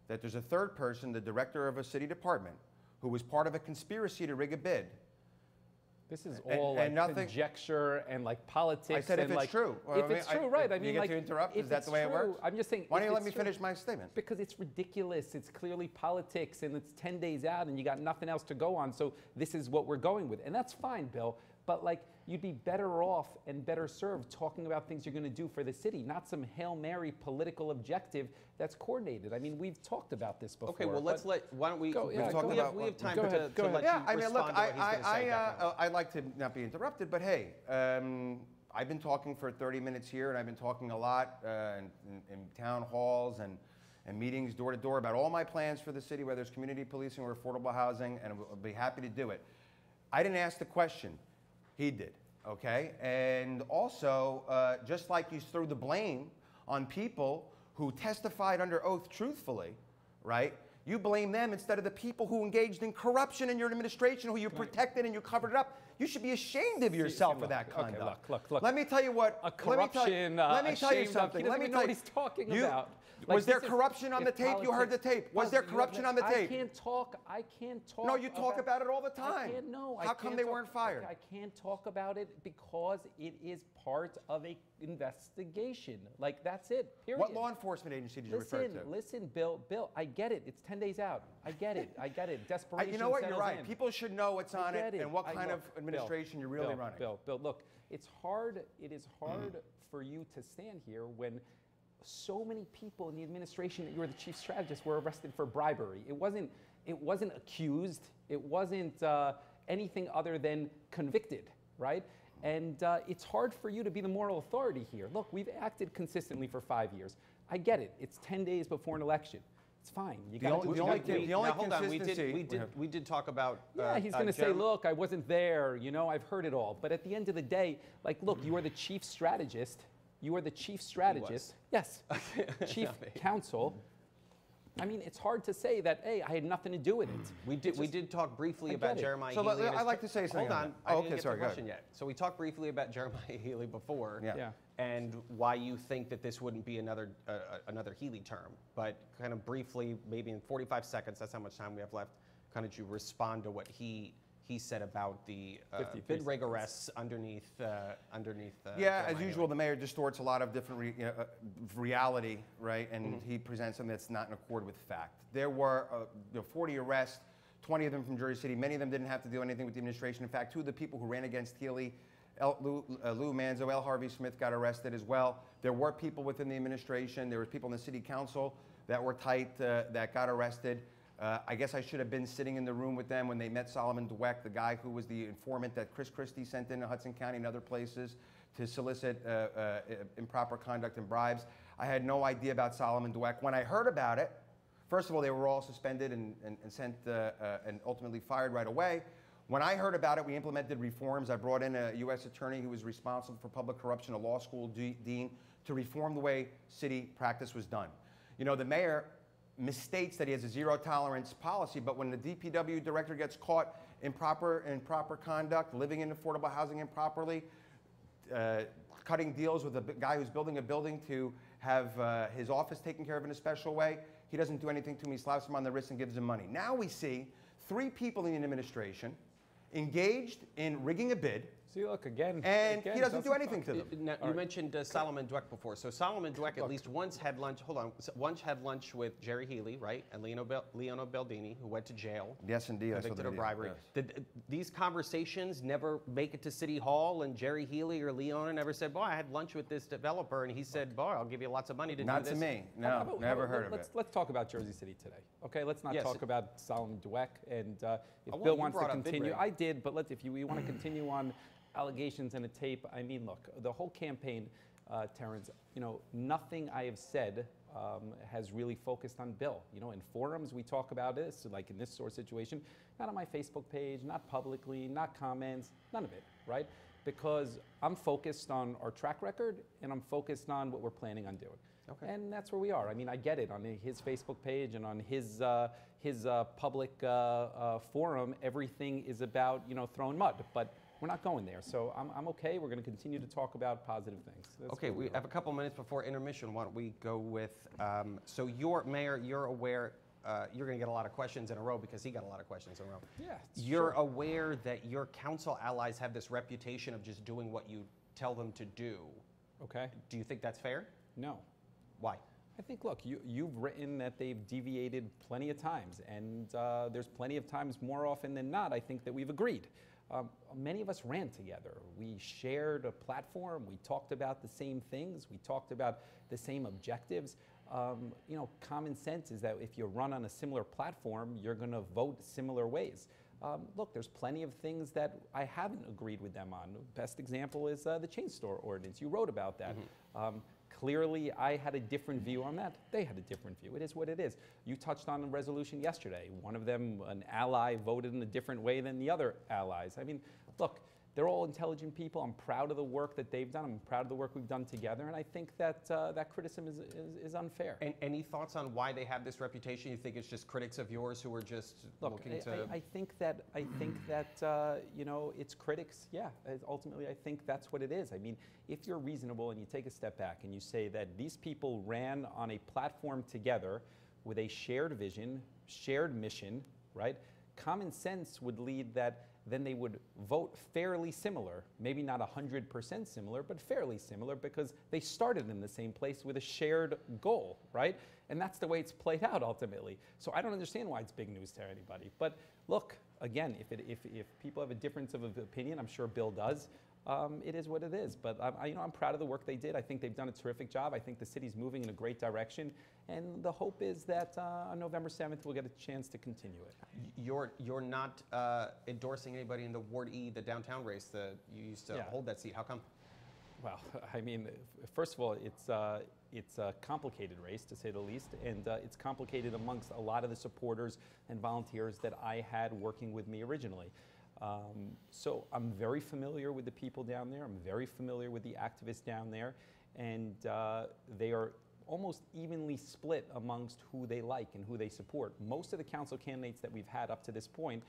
that there's a third person, the director of a city department, who was part of a conspiracy to rig a bid. This is all conjecture and like politics. I said if it's true. If it's true, right. I mean, you get to interrupt? Is that the way it works? I'm just saying. Why don't you let me finish my statement? Because it's ridiculous. It's clearly politics, and it's 10 days out, and you got nothing else to go on. So this is what we're going with, and that's fine, Bill. But like, you'd be better off and better served talking about things you're going to do for the city, not some Hail Mary political objective that's coordinated. I mean, we've talked about this before. Okay, well, why don't we, we have time to let you respond to what I mean, look, he's going to say. I'd like to not be interrupted, but hey, I've been talking for 30 minutes here, and I've been talking a lot in town halls and meetings door to door about all my plans for the city, whether it's community policing or affordable housing, and I'll be happy to do it. I didn't ask the question. He did, okay? And also, just like you threw the blame on people who testified under oath truthfully, right? You blame them instead of the people who engaged in corruption in your administration, who you protected and you covered it up. You should be ashamed of yourself for that conduct. Okay, look. Let me tell you what. A corruption. Let me tell you something. He doesn't even know what he's talking about. Was there corruption on the tape? You heard the tape. Was there corruption on the tape? I can't talk. No, you talk about it all the time. How come they weren't fired? I can't talk about it because it is part of an investigation. Like, that's it, period. What law enforcement agency did you refer to? Listen, Bill, I get it. It's 10 days out. I get it. Desperation. You know what? You're right. in. People should know what's on it and what kind of administration you're really running. Bill, look, it is hard for you to stand here when so many people in the administration that you were the chief strategist were arrested for bribery. It wasn't accused. It wasn't anything other than convicted, right? And it's hard for you to be the moral authority here. Look, we've acted consistently for 5 years. I get it. It's 10 days before an election. It's fine. You The gotta only- do the what only you gotta do. the only Now, hold on. consistency- We did talk about. Yeah, he's going to say, Jeremy- look, I wasn't there. You know, I've heard it all. But at the end of the day, like, look, you are the chief strategist. You are the chief strategist. Yes. Chief counsel. I mean, it's hard to say that, hey, I had nothing to do with it. We did talk briefly I about get it. Jeremiah So Healy. and I'd his- like to say something Hold on on. that. I Oh, didn't okay, get sorry, to go the question yet. So we talked briefly about Jeremiah Healy before. Yeah. Yeah. And why you think that this wouldn't be another Healy term. But kind of briefly, maybe in 45 seconds, that's how much time we have left, kind of to respond to what he said about the 53 bid rig seconds. arrests underneath. Yeah, Jeremiah as Healy. usual, the mayor distorts a lot of different reality, right? And he presents something that's not in accord with fact. There were 40 arrests, 20 of them from Jersey City. Many of them didn't have to do anything with the administration. In fact, 2 of the people who ran against Healy, Lou Manzo, L. Harvey Smith, got arrested as well. There were people within the administration. There were people in the city council that were tight that got arrested. I guess I should have been sitting in the room with them when they met Solomon Dweck, the guy who was the informant that Chris Christie sent into Hudson County and other places to solicit improper conduct and bribes. I had no idea about Solomon Dweck. When I heard about it, first of all, they were all suspended and sent and ultimately fired right away. When I heard about it, we implemented reforms. I brought in a U.S. attorney who was responsible for public corruption, a law school dean, to reform the way city practice was done. You know, the mayor misstates that he has a zero tolerance policy, but when the DPW director gets caught in improper conduct, living in affordable housing improperly, cutting deals with a guy who's building a building to have his office taken care of in a special way, he doesn't do anything to him. He slaps him on the wrist and gives him money. Now we see 3 people in the administration engaged in rigging a bid, See, look, again. and he doesn't do anything to them. Now, you mentioned Solomon Dweck before. So Solomon Dweck at least once had lunch. Hold on, once had lunch with Jerry Healy, right, and Leona Baldini, who went to jail. Yes, indeed. I saw Convicted the of video, bribery. yes. Did these conversations never make it to City Hall? And Jerry Healy or Leona never said, "Boy, I had lunch with this developer," and he said, "Boy, I'll give you lots of money to Not do to this." me. How No, about- never heard of let's, it. Let's talk about Jersey City today. Okay, let's not Yes. talk about Solomon Dweck. And if well, Bill you wants to brought up bid continue, rig. I did. But if you want to continue on allegations and a tape, I mean, look, the whole campaign, Terrence. You know, nothing I have said has really focused on Bill. You know, in forums we talk about this, like in this sort of situation, not on my Facebook page, not publicly, not comments, none of it, right? Because I'm focused on our track record and I'm focused on what we're planning on doing. Okay. And that's where we are. I mean, I get it on his Facebook page and on his public forum. Everything is about throwing mud, but we're not going there. So I'm okay. We're going to continue to talk about positive things. That's Okay, where we are. have a couple minutes before intermission. Why don't we go with, so your mayor, you're aware, you're going to get a lot of questions in a row because he got a lot of questions in a row. Yeah, You're sure. aware that your council allies have this reputation of just doing what you tell them to do. Okay. Do you think that's fair? No. Why? I think, look, you've written that they've deviated plenty of times, and there's plenty of times, more often than not, I think that we've agreed. Many of us ran together. We shared a platform. We talked about the same things. We talked about the same objectives. Common sense is that if you run on a similar platform, you're going to vote similar ways. Look, there's plenty of things that I haven't agreed with them on. Best example is the chain store ordinance. You wrote about that. Clearly, I had a different view on that. They had a different view. It is what it is. You touched on the resolution yesterday. One of them, an ally, voted in a different way than the other allies. I mean, look, they're all intelligent people. I'm proud of the work that they've done. I'm proud of the work we've done together. And I think that that criticism is unfair. And any thoughts on why they have this reputation? You think it's just critics of yours who are just looking to... I think that it's critics. Yeah, ultimately, I think that's what it is. I mean, if you're reasonable and you take a step back and you say that these people ran on a platform together with a shared vision, shared mission, right? Common sense would lead that then they would vote fairly similar, maybe not 100% similar, but fairly similar because they started in the same place with a shared goal, right? And that's the way it's played out ultimately. So I don't understand why it's big news to anybody. But look, again, if people have a difference of opinion, I'm sure Bill does, it is what it is. But I'm proud of the work they did. I think they've done a terrific job. I think the city's moving in a great direction, and the hope is that on November 7th we'll get a chance to continue it. You're not endorsing anybody in the Ward E, the downtown race. You used to hold that seat. How come? Well, I mean, first of all, it's a complicated race, to say the least, and it's complicated amongst a lot of the supporters and volunteers that I had working with me originally. So I'm very familiar with the people down there. I'm very familiar with the activists down there, and they are almost evenly split amongst who they like and who they support. Most of the council candidates that we've had up to this point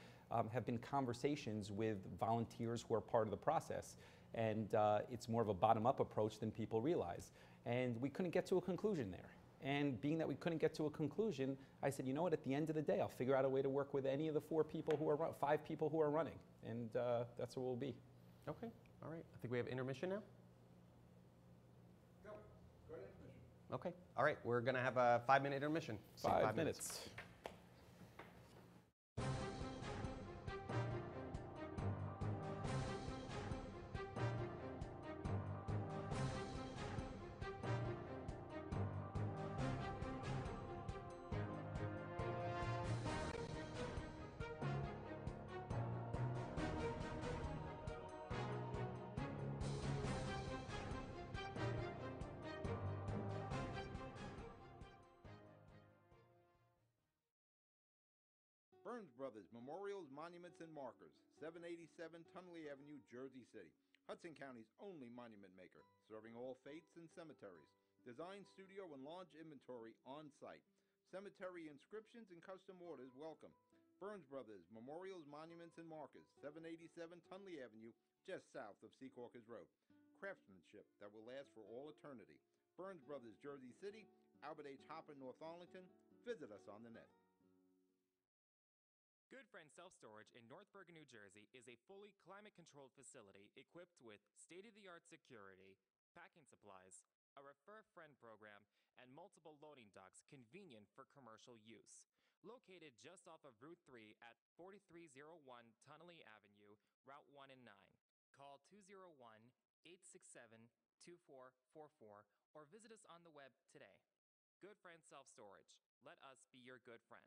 have been conversations with volunteers who are part of the process. And it's more of a bottom-up approach than people realize. And we couldn't get to a conclusion there. And being that we couldn't get to a conclusion, I said, you know what, at the end of the day, I'll figure out a way to work with any of the 5 people who are running. And that's what we'll be. Okay, all right. I think we have intermission now. Go ahead, intermission. Okay, all right. We're going to have a 5-minute intermission. See you in 5 minutes. Burns Brothers Memorials, Monuments, and Markers, 787 Tunley Avenue, Jersey City. Hudson County's only monument maker, serving all faiths and cemeteries. Design studio and large inventory on site. Cemetery inscriptions and custom orders welcome. Burns Brothers Memorials, Monuments, and Markers, 787 Tunley Avenue, just south of Secaucus Road. Craftsmanship that will last for all eternity. Burns Brothers, Jersey City, Albert H. Hopper, North Arlington. Visit us on the net. Good Friend Self-Storage in North Bergen, New Jersey is a fully climate-controlled facility equipped with state-of-the-art security, packing supplies, a Refer Friend program, and multiple loading docks convenient for commercial use. Located just off of Route 3 at 4301 Tunnelly Avenue, Route 1 and 9. Call 201-867-2444 or visit us on the web today. Good Friend Self-Storage. Let us be your good friend.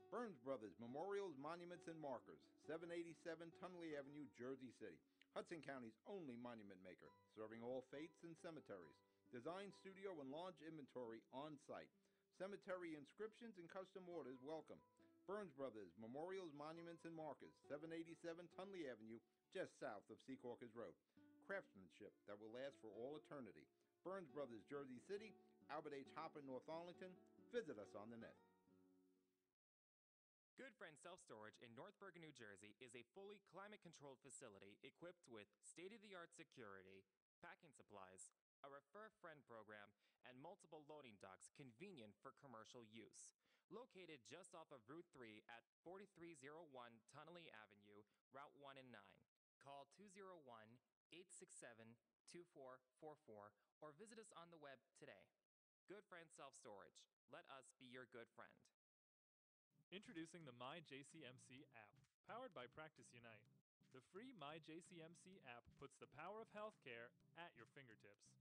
Burns Brothers Memorials, Monuments, and Markers, 787 Tunley Avenue, Jersey City. Hudson County's only monument maker, serving all faiths and cemeteries. Design studio and large inventory on site. Cemetery inscriptions and custom orders welcome. Burns Brothers Memorials, Monuments, and Markers, 787 Tunley Avenue, just south of Secaucus Road. Craftsmanship that will last for all eternity. Burns Brothers, Jersey City, Albert H. Hopper, North Arlington. Visit us on the net. Good Friend Self-Storage in North Bergen, New Jersey is a fully climate-controlled facility equipped with state-of-the-art security, packing supplies, a Refer Friend program, and multiple loading docks convenient for commercial use. Located just off of Route 3 at 4301 Tunnelly Avenue, Route 1 and 9. Call 201-867-2444 or visit us on the web today. Good Friend Self-Storage. Let us be your good friend. Introducing the MyJCMC app, powered by Practice Unite. The free MyJCMC app puts the power of healthcare at your fingertips.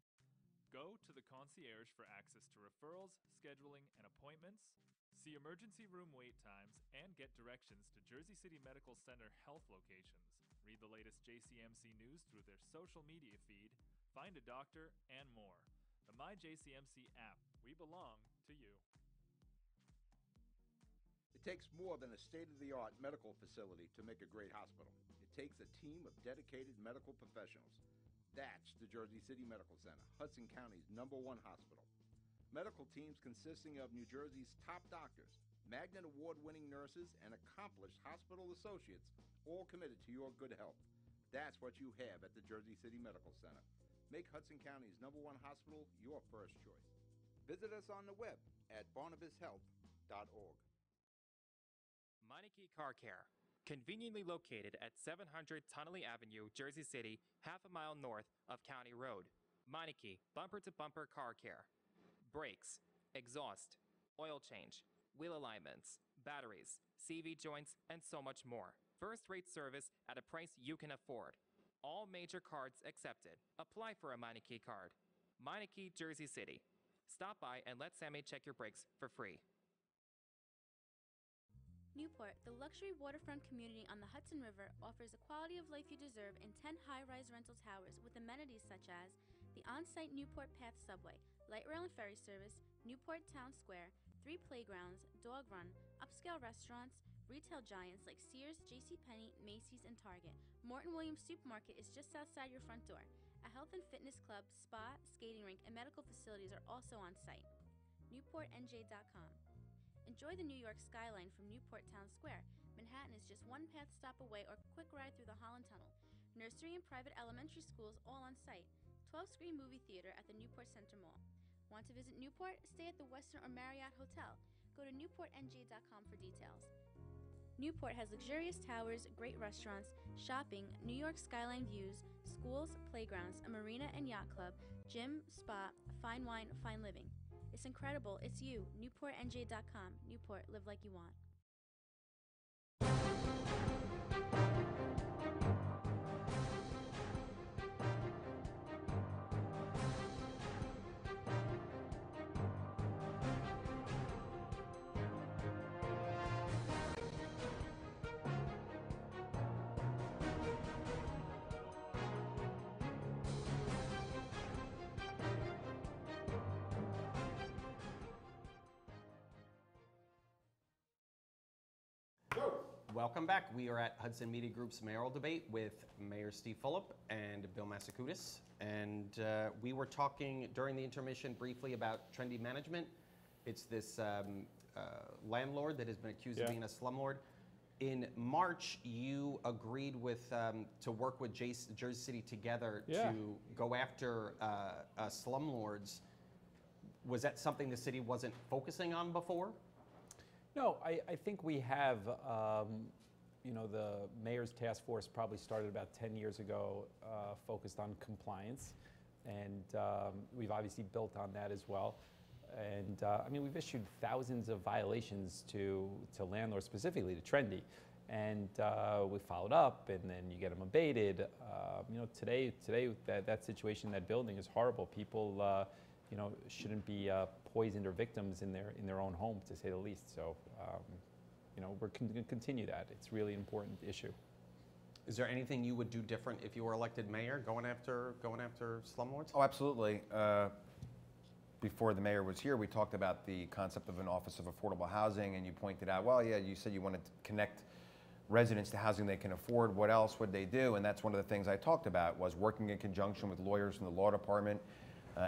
Go to the concierge for access to referrals, scheduling, and appointments, see emergency room wait times, and get directions to Jersey City Medical Center health locations. Read the latest JCMC news through their social media feed, find a doctor, and more. The MyJCMC app. We belong to you. It takes more than a state-of-the-art medical facility to make a great hospital. It takes a team of dedicated medical professionals. That's the Jersey City Medical Center, Hudson County's #1 hospital. Medical teams consisting of New Jersey's top doctors, Magnet Award-winning nurses, and accomplished hospital associates, all committed to your good health. That's what you have at the Jersey City Medical Center. Make Hudson County's #1 hospital your first choice. Visit us on the web at barnabashealth.org. Meineke Car Care, conveniently located at 700 Tunnelly Avenue, Jersey City, half a mile north of County Road. Meineke, bumper-to-bumper car care. Brakes, exhaust, oil change, wheel alignments, batteries, CV joints, and so much more. First-rate service at a price you can afford. All major cards accepted. Apply for a Meineke card. Meineke, Jersey City. Stop by and let Sammy check your brakes for free. Newport, the luxury waterfront community on the Hudson River, offers the quality of life you deserve in 10 high-rise rental towers with amenities such as the on-site Newport Path subway, light rail and ferry service, Newport Town Square, 3 playgrounds, dog run, upscale restaurants, retail giants like Sears, JCPenney, Macy's, and Target. Morton Williams Supermarket is just outside your front door. A health and fitness club, spa, skating rink, and medical facilities are also on site. NewportNJ.com. Enjoy the New York skyline from Newport Town Square. Manhattan is just one path stop away or quick ride through the Holland Tunnel. Nursery and private elementary schools all on site. 12-screen movie theater at the Newport Center Mall. Want to visit Newport? Stay at the Westin or Marriott Hotel. Go to NewportNJ.com for details. Newport has luxurious towers, great restaurants, shopping, New York skyline views, schools, playgrounds, a marina and yacht club, gym, spa, fine wine, fine living. It's incredible. It's you. NewportNJ.com. Newport. Live like you want. Welcome back. We are at Hudson Media Group's mayoral debate with Mayor Steve Fulop and Bill Massacutis. And we were talking during the intermission briefly about trendy management. It's this landlord that has been accused of being a slumlord. In March, you agreed with to work with Jersey City together to go after slumlords. Was that something the city wasn't focusing on before? No, I think we have, you know, the mayor's task force probably started about 10 years ago, focused on compliance. And we've obviously built on that as well. And I mean, we've issued thousands of violations to landlords, specifically to Trendy. And we followed up, and then you get them abated. You know, today that situation in that building is horrible. People, you know, shouldn't be poisoned or victims in their own home, to say the least. So, you know, we're going to continue that. It's really an important issue. Is there anything you would do different if you were elected mayor, going after slumlords? Oh, absolutely. Before the mayor was here, we talked about the concept of an Office of Affordable Housing, and you pointed out, well, yeah, you said you wanted to connect residents to housing they can afford. What else would they do? And that's one of the things I talked about, was working in conjunction with lawyers from the law department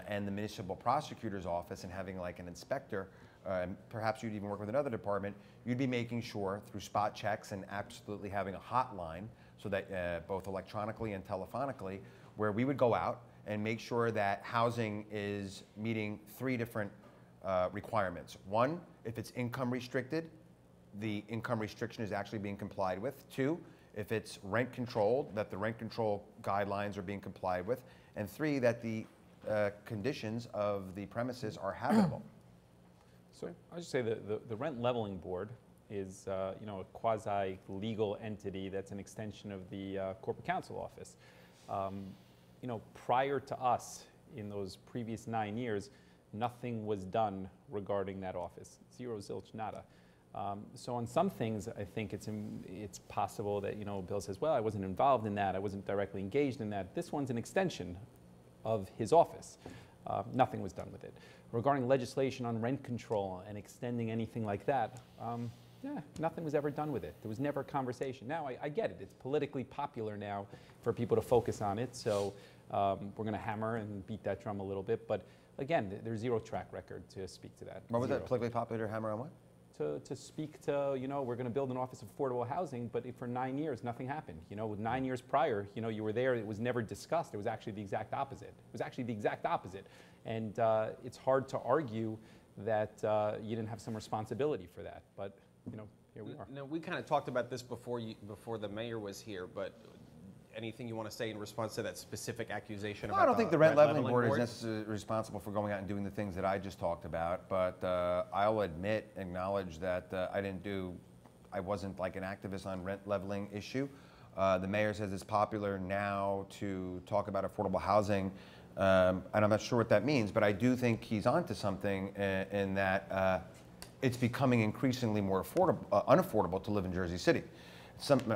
and the municipal prosecutor's office, and having like an inspector, and perhaps you'd even work with another department. You'd be making sure through spot checks and absolutely having a hotline, so that both electronically and telephonically, where we would go out and make sure that housing is meeting 3 different requirements. 1, if it's income restricted, the income restriction is actually being complied with. 2, if it's rent controlled, that the rent control guidelines are being complied with. And 3, that the conditions of the premises are habitable. So I would say the Rent Leveling Board is you know, a quasi-legal entity that's an extension of the Corporate Counsel Office. You know, prior to us, in those previous 9 years, nothing was done regarding that office. Zero, zilch, nada. So on some things, I think it's possible that, you know, Bill says, well, I wasn't involved in that, I wasn't directly engaged in that. This one's an extension of his office. Nothing was done with it. Regarding legislation on rent control and extending anything like that, yeah, nothing was ever done with it. There was never a conversation. Now, I get it. It's politically popular now for people to focus on it, so we're going to hammer and beat that drum a little bit. But again, there's zero track record to speak to that. What was that, politically popular to hammer on what? To speak to, you know, we're going to build an Office of Affordable Housing, but for 9 years, nothing happened. You know, with 9 years prior, you know, you were there, it was never discussed. It was actually the exact opposite. It was actually the exact opposite. And it's hard to argue that you didn't have some responsibility for that. But, you know, here we are. No, we kind of talked about this before the mayor was here, but anything you want to say in response to that specific accusation No, about I don't think the rent leveling board is board? necessarily responsible for going out and doing the things that I just talked about, but I'll acknowledge that I wasn't like an activist on rent leveling issue. The mayor says it's popular now to talk about affordable housing, and I'm not sure what that means, but I do think he's onto something in that it's becoming increasingly more unaffordable to live in Jersey City.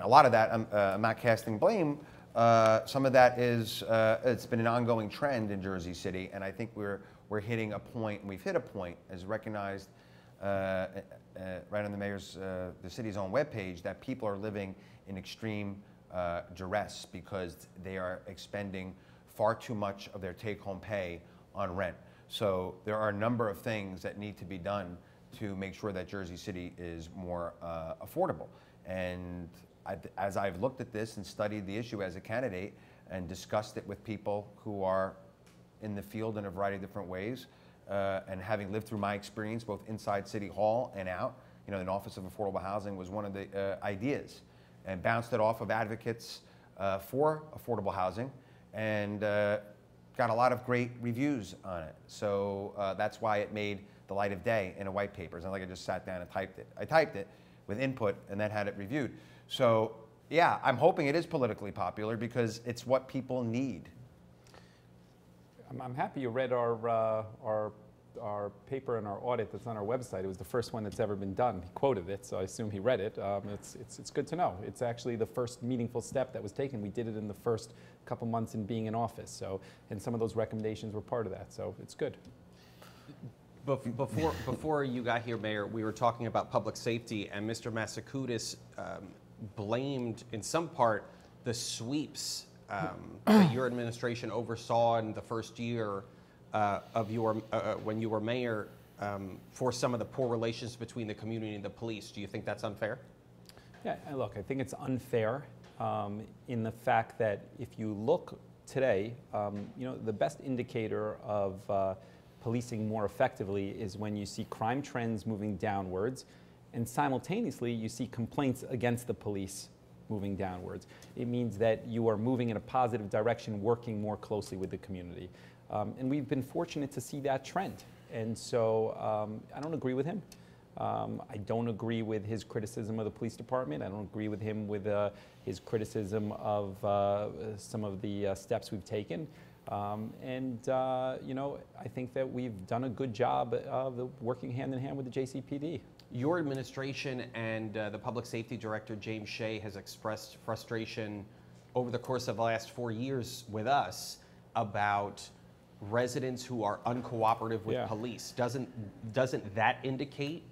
A lot of that, I'm not casting blame. Some of that is it's been an ongoing trend in Jersey City, and I think we're hitting a point. And we've hit a point, as recognized right on the city's own webpage, that people are living in extreme duress because they are expending far too much of their take-home pay on rent. So there are a number of things that need to be done to make sure that Jersey City is more affordable. And as I've looked at this and studied the issue as a candidate and discussed it with people who are in the field in a variety of different ways, and having lived through my experience both inside City Hall and out, the Office of Affordable Housing was one of the ideas, and bounced it off of advocates for affordable housing, and got a lot of great reviews on it. So that's why it made the light of day in a white paper. It's not like I just sat down and typed it. I typed it with input and then had it reviewed. So yeah, I'm hoping it is politically popular because it's what people need. I'm happy you read our paper and our audit that's on our website. It was the first one that's ever been done. He quoted it, so I assume he read it. It's good to know. It's actually the first meaningful step that was taken. We did it in the first couple months in being in office. So, and some of those recommendations were part of that. So it's good. Before you got here, Mayor, we were talking about public safety, and Mr. Masakudis blamed, in some part, the sweeps that your administration oversaw in the first year of when you were mayor for some of the poor relations between the community and the police. Do you think that's unfair? Yeah, look, I think it's unfair in the fact that if you look today, the best indicator of policing more effectively is when you see crime trends moving downwards, and simultaneously you see complaints against the police moving downwards. It means that you are moving in a positive direction, working more closely with the community. And we've been fortunate to see that trend. And so I don't agree with him. I don't agree with his criticism of the police department. I don't agree with him with his criticism of some of the steps we've taken. I think that we've done a good job of working hand in hand with the JCPD. Your administration and the public safety director, James Shea, has expressed frustration over the course of the last 4 years with us about residents who are uncooperative with police. Doesn't that indicate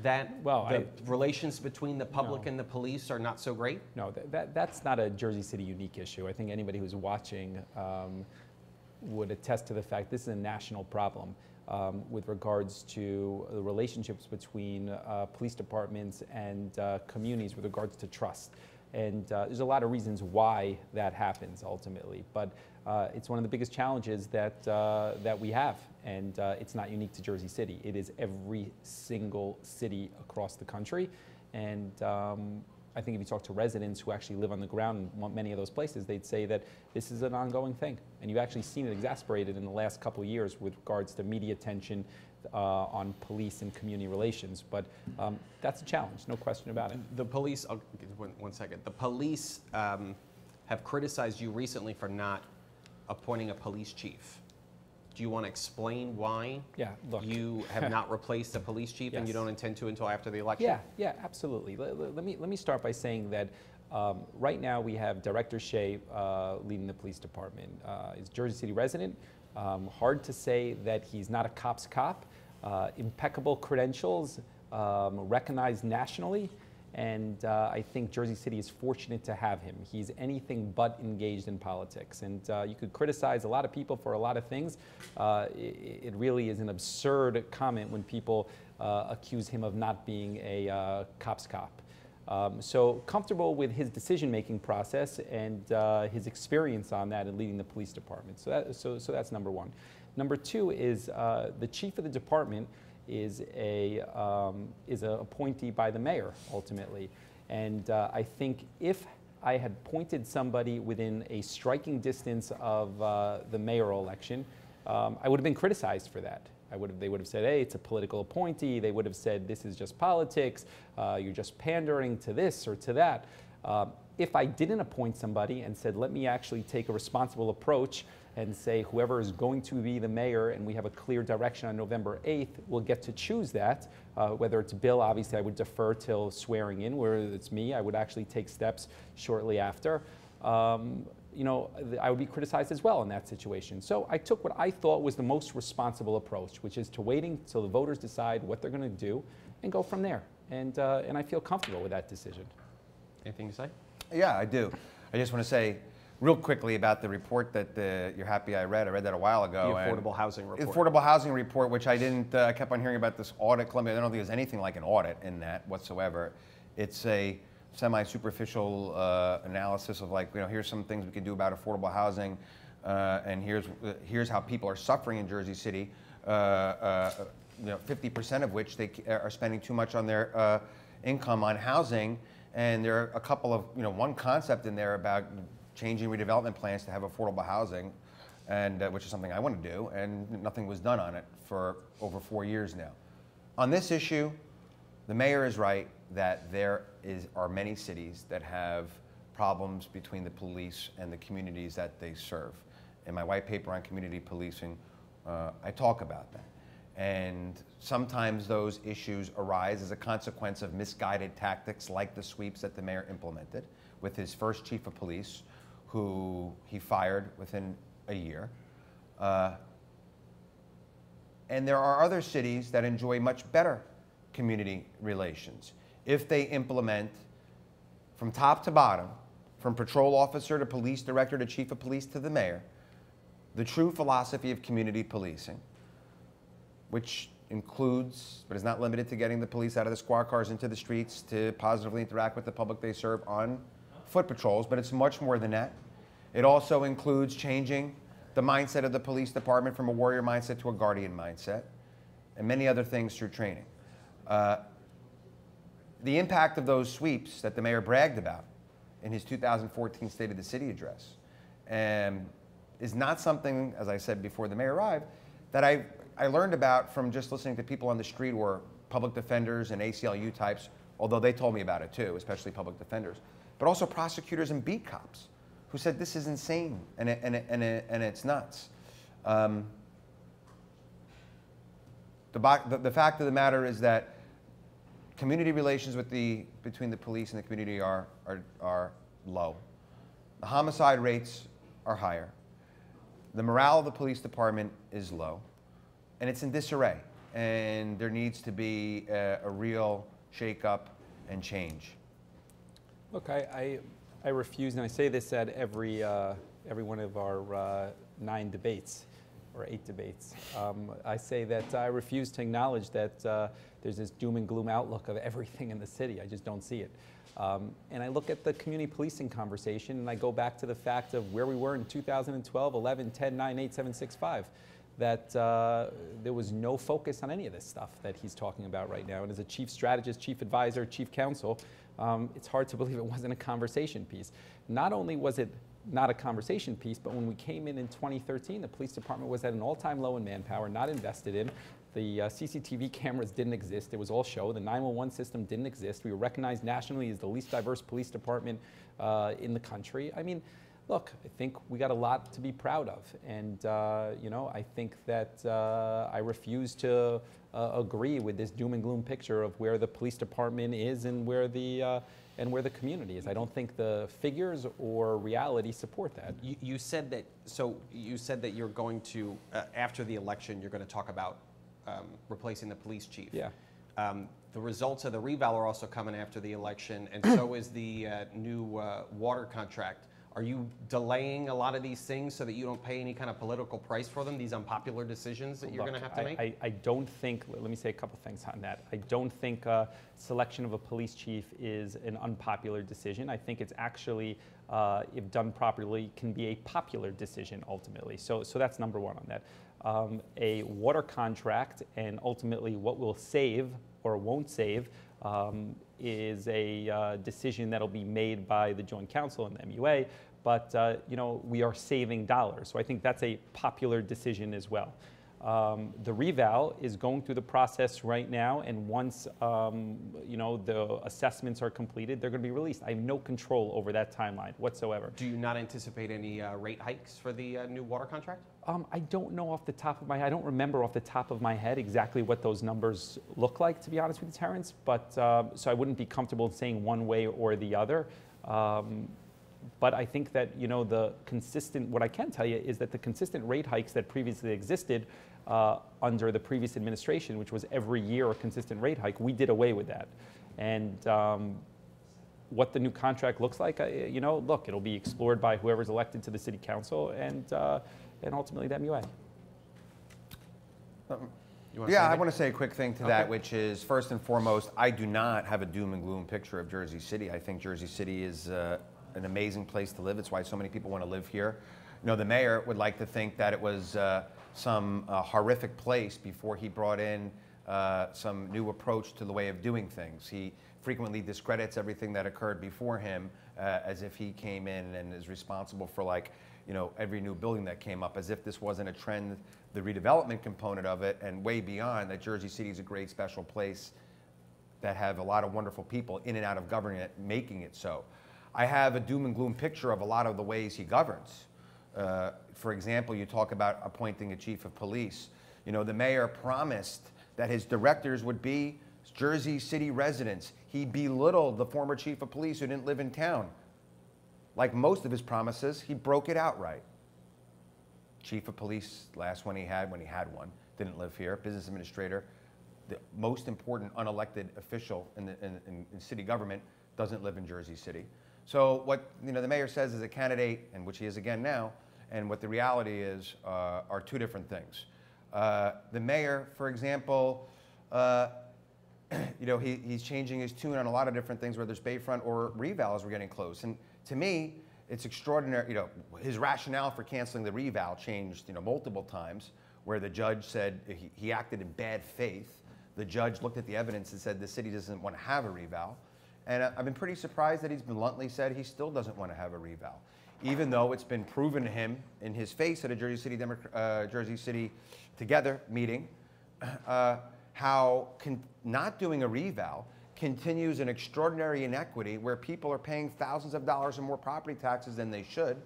that the relations between the public and the police are not so great? No, that's not a Jersey City unique issue. I think anybody who's watching would attest to the fact this is a national problem with regards to the relationships between police departments and communities with regards to trust. And there's a lot of reasons why that happens ultimately, but it's one of the biggest challenges that we have, and it's not unique to Jersey City. It is every single city across the country, and I think if you talk to residents who actually live on the ground in many of those places, they'd say that this is an ongoing thing. And you've actually seen it exacerbated in the last couple of years with regards to media attention on police and community relations. But that's a challenge, no question about it. The police, one second. The police have criticized you recently for not appointing a police chief. Do you want to explain why you have not replaced a police chief and you don't intend to until after the election? Yeah, absolutely. Let me start by saying that right now we have Director Shea leading the police department. He's a Jersey City resident. Hard to say that he's not a cop's cop. Impeccable credentials, recognized nationally. And I think Jersey City is fortunate to have him. He's anything but engaged in politics. And you could criticize a lot of people for a lot of things. It really is an absurd comment when people accuse him of not being a cop's cop. So comfortable with his decision-making process and his experience on that and leading the police department. So that's number one. Number two is the chief of the department is a appointee by the mayor ultimately, and I think if I had pointed somebody within a striking distance of the mayoral election, I would have been criticized for that. They would have said, hey, it's a political appointee. They would have said, this is just politics. You're just pandering to this or to that. If I didn't appoint somebody and said, let me actually take a responsible approach and say whoever is going to be the mayor and we have a clear direction on November 8th, will get to choose that. Whether it's Bill, obviously I would defer till swearing in. Where it's me, I would actually take steps shortly after. You know, I would be criticized as well in that situation. So I took what I thought was the most responsible approach, which is to waiting till the voters decide what they're going to do and go from there. And I feel comfortable with that decision. Anything to say? Yeah, I do. I just want to say real quickly about the report that you're happy I read. I read that a while ago. The affordable housing report. Affordable housing report, which I didn't, I kept on hearing about this audit. Columbia, I don't think there's anything like an audit in that whatsoever. It's a semi-superficial analysis of, like, you know, here's some things we can do about affordable housing, and here's how people are suffering in Jersey City. You know, 50% of which they are spending too much on their income on housing, and there are a couple of, you know, one concept in there about changing redevelopment plans to have affordable housing, and which is something I want to do, and nothing was done on it for over 4 years now. On this issue, the mayor is right that there are many cities that have problems between the police and the communities that they serve. In my white paper on community policing, I talk about that. And sometimes those issues arise as a consequence of misguided tactics like the sweeps that the mayor implemented with his first chief of police, who he fired within a year. And there are other cities that enjoy much better community relations if they implement from top to bottom, from patrol officer to police director to chief of police to the mayor, the true philosophy of community policing, which includes, but is not limited to, getting the police out of the squad cars into the streets to positively interact with the public they serve on foot patrols, but it's much more than that. It also includes changing the mindset of the police department from a warrior mindset to a guardian mindset, and many other things through training. The impact of those sweeps that the mayor bragged about in his 2014 State of the City address is not something, as I said before the mayor arrived, that I learned about from just listening to people on the street, or public defenders and ACLU types, although they told me about it too, especially public defenders, but also prosecutors and beat cops who said this is insane and it's nuts. The fact of the matter is that community relations between the police and the community are low. The homicide rates are higher. The morale of the police department is low. And it's in disarray. And there needs to be a real shake-up and change. Look, I refuse, and I say this at every one of our 9 debates, or 8 debates. I say that I refuse to acknowledge that there's this doom and gloom outlook of everything in the city. I just don't see it. And I look at the community policing conversation, and I go back to the fact of where we were in 2012, 11, 10, 9, 8, 7, 6, 5. That there was no focus on any of this stuff that he's talking about right now. And as a chief strategist, chief advisor, chief counsel, it's hard to believe it wasn't a conversation piece. Not only was it not a conversation piece, but when we came in 2013, the police department was at an all-time low in manpower, not invested in. The CCTV cameras didn't exist. It was all show. The 911 system didn't exist. We were recognized nationally as the least diverse police department in the country. I mean, look, I think we got a lot to be proud of, and you know, I think that I refuse to agree with this doom and gloom picture of where the police department is and where the community is. I don't think the figures or reality support that. You said that. So you said that you're going to after the election, you're going to talk about replacing the police chief. Yeah. The results of the reval are also coming after the election, and so is the new water contract. Are you delaying a lot of these things so that you don't pay any kind of political price for them, these unpopular decisions that you're going to have to make? I don't think, let me say a couple things on that. I don't think selection of a police chief is an unpopular decision. I think it's actually, if done properly, can be a popular decision ultimately. So that's number one on that. A water contract and ultimately what will save or won't save is a decision that'll be made by the Joint Council and the MUA, but we are saving dollars. So I think that's a popular decision as well. The reval is going through the process right now, and once the assessments are completed, they're going to be released. I have no control over that timeline whatsoever. Do you not anticipate any rate hikes for the new water contract? I don't know off the top of my head. I don't remember off the top of my head exactly what those numbers look like, to be honest with you, Terrence. But so I wouldn't be comfortable saying one way or the other. But I think that what I can tell you is that the consistent rate hikes that previously existed under the previous administration, which was every year a consistent rate hike, we did away with that. And what the new contract looks like, look, it'll be explored by whoever's elected to the city council and ultimately the MUA. Yeah, I want to say a quick thing to that, which is, first and foremost, I do not have a doom and gloom picture of Jersey City. I think Jersey City is an amazing place to live. It's why so many people want to live here. The mayor would like to think that it was some horrific place before he brought in some new approach to the way of doing things. He frequently discredits everything that occurred before him as if he came in and is responsible for every new building that came up, as if this wasn't a trend, the redevelopment component of it, and way beyond, that Jersey City is a great special place that have a lot of wonderful people in and out of government making it so. I have a doom and gloom picture of a lot of the ways he governs. For example, you talk about appointing a chief of police. The mayor promised that his directors would be Jersey City residents. He belittled the former chief of police who didn't live in town. Like most of his promises, he broke it outright. Chief of police, last one he had, when he had one, didn't live here. Business administrator, the most important unelected official in city government, doesn't live in Jersey City. So what the mayor says as a candidate, and which he is again now, and what the reality is are two different things. The mayor, for example, he's changing his tune on a lot of different things, whether it's Bayfront or reval as we're getting close. And to me, it's extraordinary. His rationale for canceling the reval changed multiple times, where the judge said he acted in bad faith. The judge looked at the evidence and said the city doesn't want to have a reval. And I've been pretty surprised that he's bluntly said he still doesn't want to have a reval, even though it's been proven to him in his face at a Jersey City Together meeting how not doing a reval continues an extraordinary inequity where people are paying thousands of dollars in more property taxes than they should,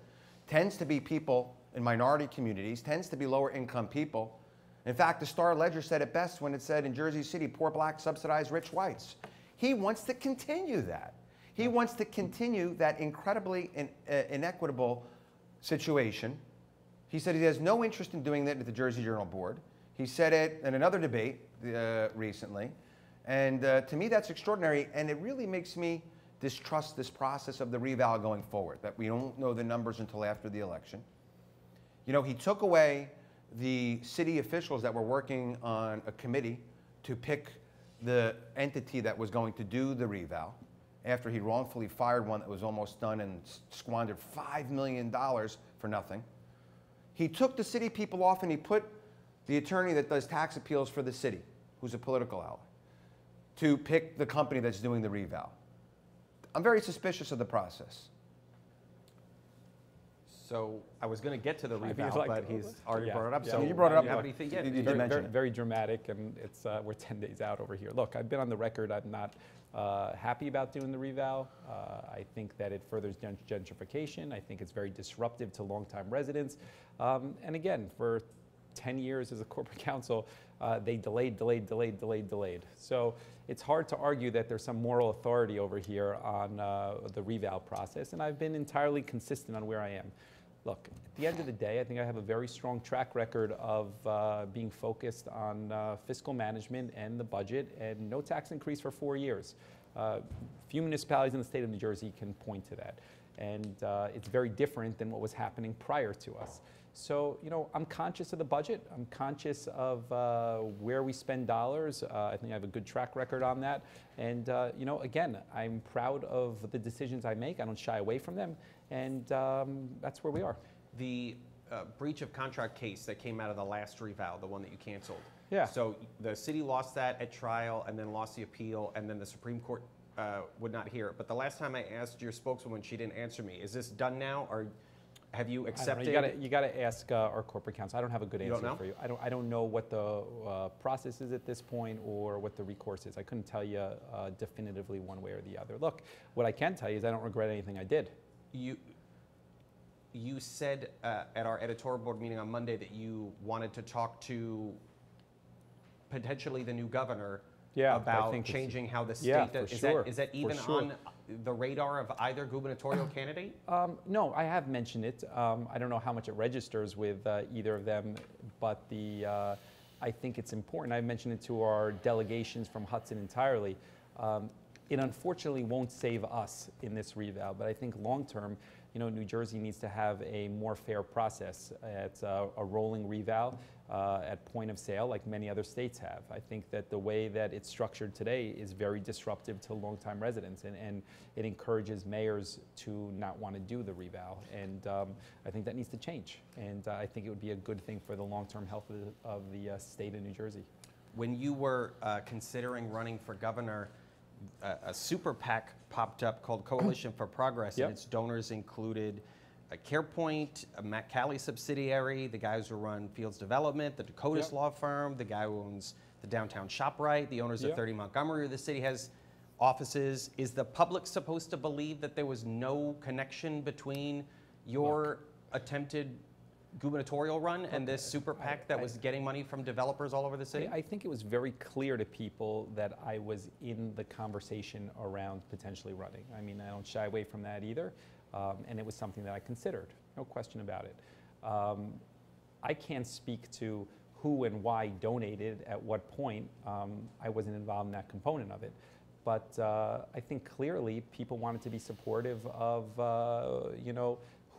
tends to be people in minority communities, tends to be lower income people. In fact, the Star Ledger said it best when it said in Jersey City, poor blacks subsidize rich whites. He wants to continue that. He wants to continue that incredibly inequitable situation. He said he has no interest in doing that at the Jersey Journal Board. He said it in another debate recently. And to me, that's extraordinary. And it really makes me distrust this process of the reval going forward, that we don't know the numbers until after the election. He took away the city officials that were working on a committee to pick the entity that was going to do the reval after he wrongfully fired one that was almost done and squandered $5 million for nothing. He took the city people off and he put the attorney that does tax appeals for the city, who's a political ally, to pick the company that's doing the reval. I'm very suspicious of the process. So I was going to get to the reval, but he's already brought it up. Yeah. So you brought it up. Do you have anything yet? You did very, mention very, it. very dramatic, and it's we're 10 days out over here. Look, I've been on the record. I'm not happy about doing the reval. I think that it furthers gentrification. I think it's very disruptive to longtime residents. And again, for 10 years as a corporate council, they delayed. So it's hard to argue that there's some moral authority over here on the reval process, and I've been entirely consistent on where I am. Look, at the end of the day, I think I have a very strong track record of being focused on fiscal management and the budget, and no tax increase for 4 years. Few municipalities in the state of New Jersey can point to that. And it's very different than what was happening prior to us. So, I'm conscious of the budget. I'm conscious of where we spend dollars. I think I have a good track record on that. And, again, I'm proud of the decisions I make. I don't shy away from them. And that's where we are. The breach of contract case that came out of the last reval, the one that you canceled. Yeah. So the city lost that at trial and then lost the appeal, and then the Supreme Court would not hear it, but the last time I asked your spokeswoman, she didn't answer me. Is this done now, or have you accepted? You got to ask our corporate counsel. I don't have a good answer know? for you. I don't know what the process is at this point or what the recourse is. I couldn't tell you definitively one way or the other. Look, what I can tell you is I don't regret anything I did. You said at our editorial board meeting on Monday that you wanted to talk to potentially the new governor about changing how the state does. Is that even on the radar of either gubernatorial candidate? No, I have mentioned it. I don't know how much it registers with either of them, but I think it's important. I've mentioned it to our delegations from Hudson entirely. It unfortunately won't save us in this reval, but I think long term, New Jersey needs to have a more fair process. It's a rolling reval at point of sale, like many other states have. I think that the way that it's structured today is very disruptive to longtime residents, and it encourages mayors to not want to do the reval. And I think that needs to change. And I think it would be a good thing for the long-term health of the state of New Jersey. When you were considering running for governor, a super PAC popped up called Coalition for Progress, and its donors included CarePoint, a Matt Calley subsidiary, the guys who run Fields Development, the Dakotas law firm, the guy who owns the downtown ShopRite, the owners of 30 Montgomery, where the city has offices. Is the public supposed to believe that there was no connection between your attempted gubernatorial run and this super PAC that was getting money from developers all over the city? I think it was very clear to people that I was in the conversation around potentially running. I mean, I don't shy away from that either, and it was something that I considered, no question about it. I can't speak to who and why donated at what point. I wasn't involved in that component of it. But I think clearly people wanted to be supportive of,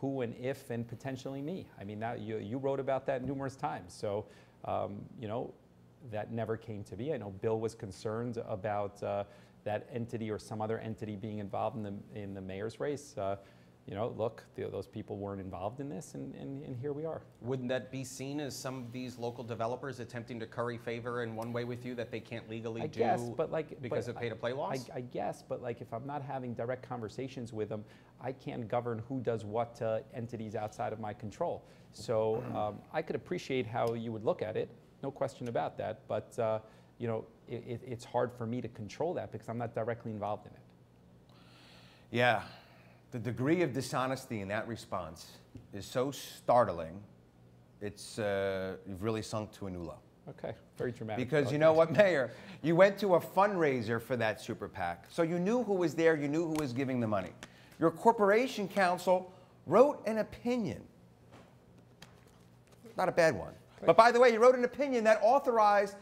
who and if and potentially me. I mean, you wrote about that numerous times. So, that never came to be. I know Bill was concerned about that entity or some other entity being involved in the mayor's race. Look, those people weren't involved in this, and here we are. Wouldn't that be seen as some of these local developers attempting to curry favor in one way with you that they can't legally do because of pay-to-play laws? I guess, but if I'm not having direct conversations with them, I can't govern who does what to entities outside of my control. So I could appreciate how you would look at it, no question about that, but it's hard for me to control that because I'm not directly involved in it. Yeah. The degree of dishonesty in that response is so startling, you've really sunk to a new low. Okay, very dramatic. Because you know what, Mayor? You went to a fundraiser for that super PAC, so you knew who was there, you knew who was giving the money. Your corporation counsel wrote an opinion. Not a bad one. Okay. But by the way, you wrote an opinion that authorized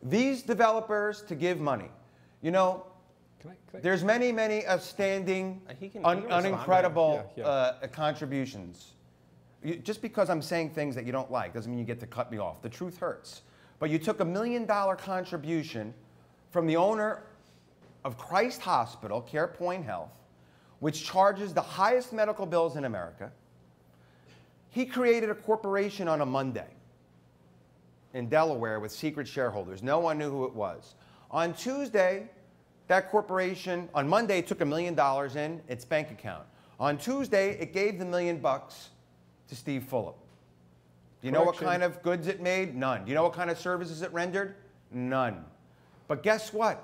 these developers to give money. There's many standing, unincredible contributions. Just because I'm saying things that you don't like doesn't mean you get to cut me off. The truth hurts. But you took $1 million contribution from the owner of Christ Hospital, CarePoint Health, which charges the highest medical bills in America. He created a corporation on a Monday in Delaware with secret shareholders. No one knew who it was. On Tuesday, that corporation, on Monday, took $1 million in its bank account. On Tuesday, it gave the $1 million to Steve Fulop. Do you know what kind of goods it made? None. Do you know what kind of services it rendered? None. But guess what?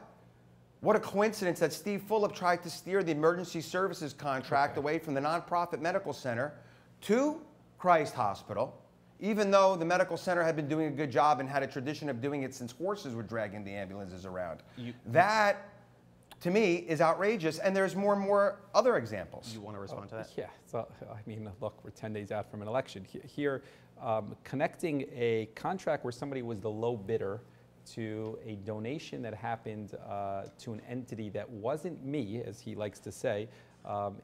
What a coincidence that Steve Fulop tried to steer the emergency services contract away from the nonprofit medical center to Christ Hospital, even though the medical center had been doing a good job and had a tradition of doing it since horses were dragging the ambulances around. That, to me, is outrageous, and there's more and more other examples. You want to respond to that? Yeah. So, look, we're 10 days out from an election. Here, connecting a contract where somebody was the low bidder to a donation that happened to an entity that wasn't me, as he likes to say,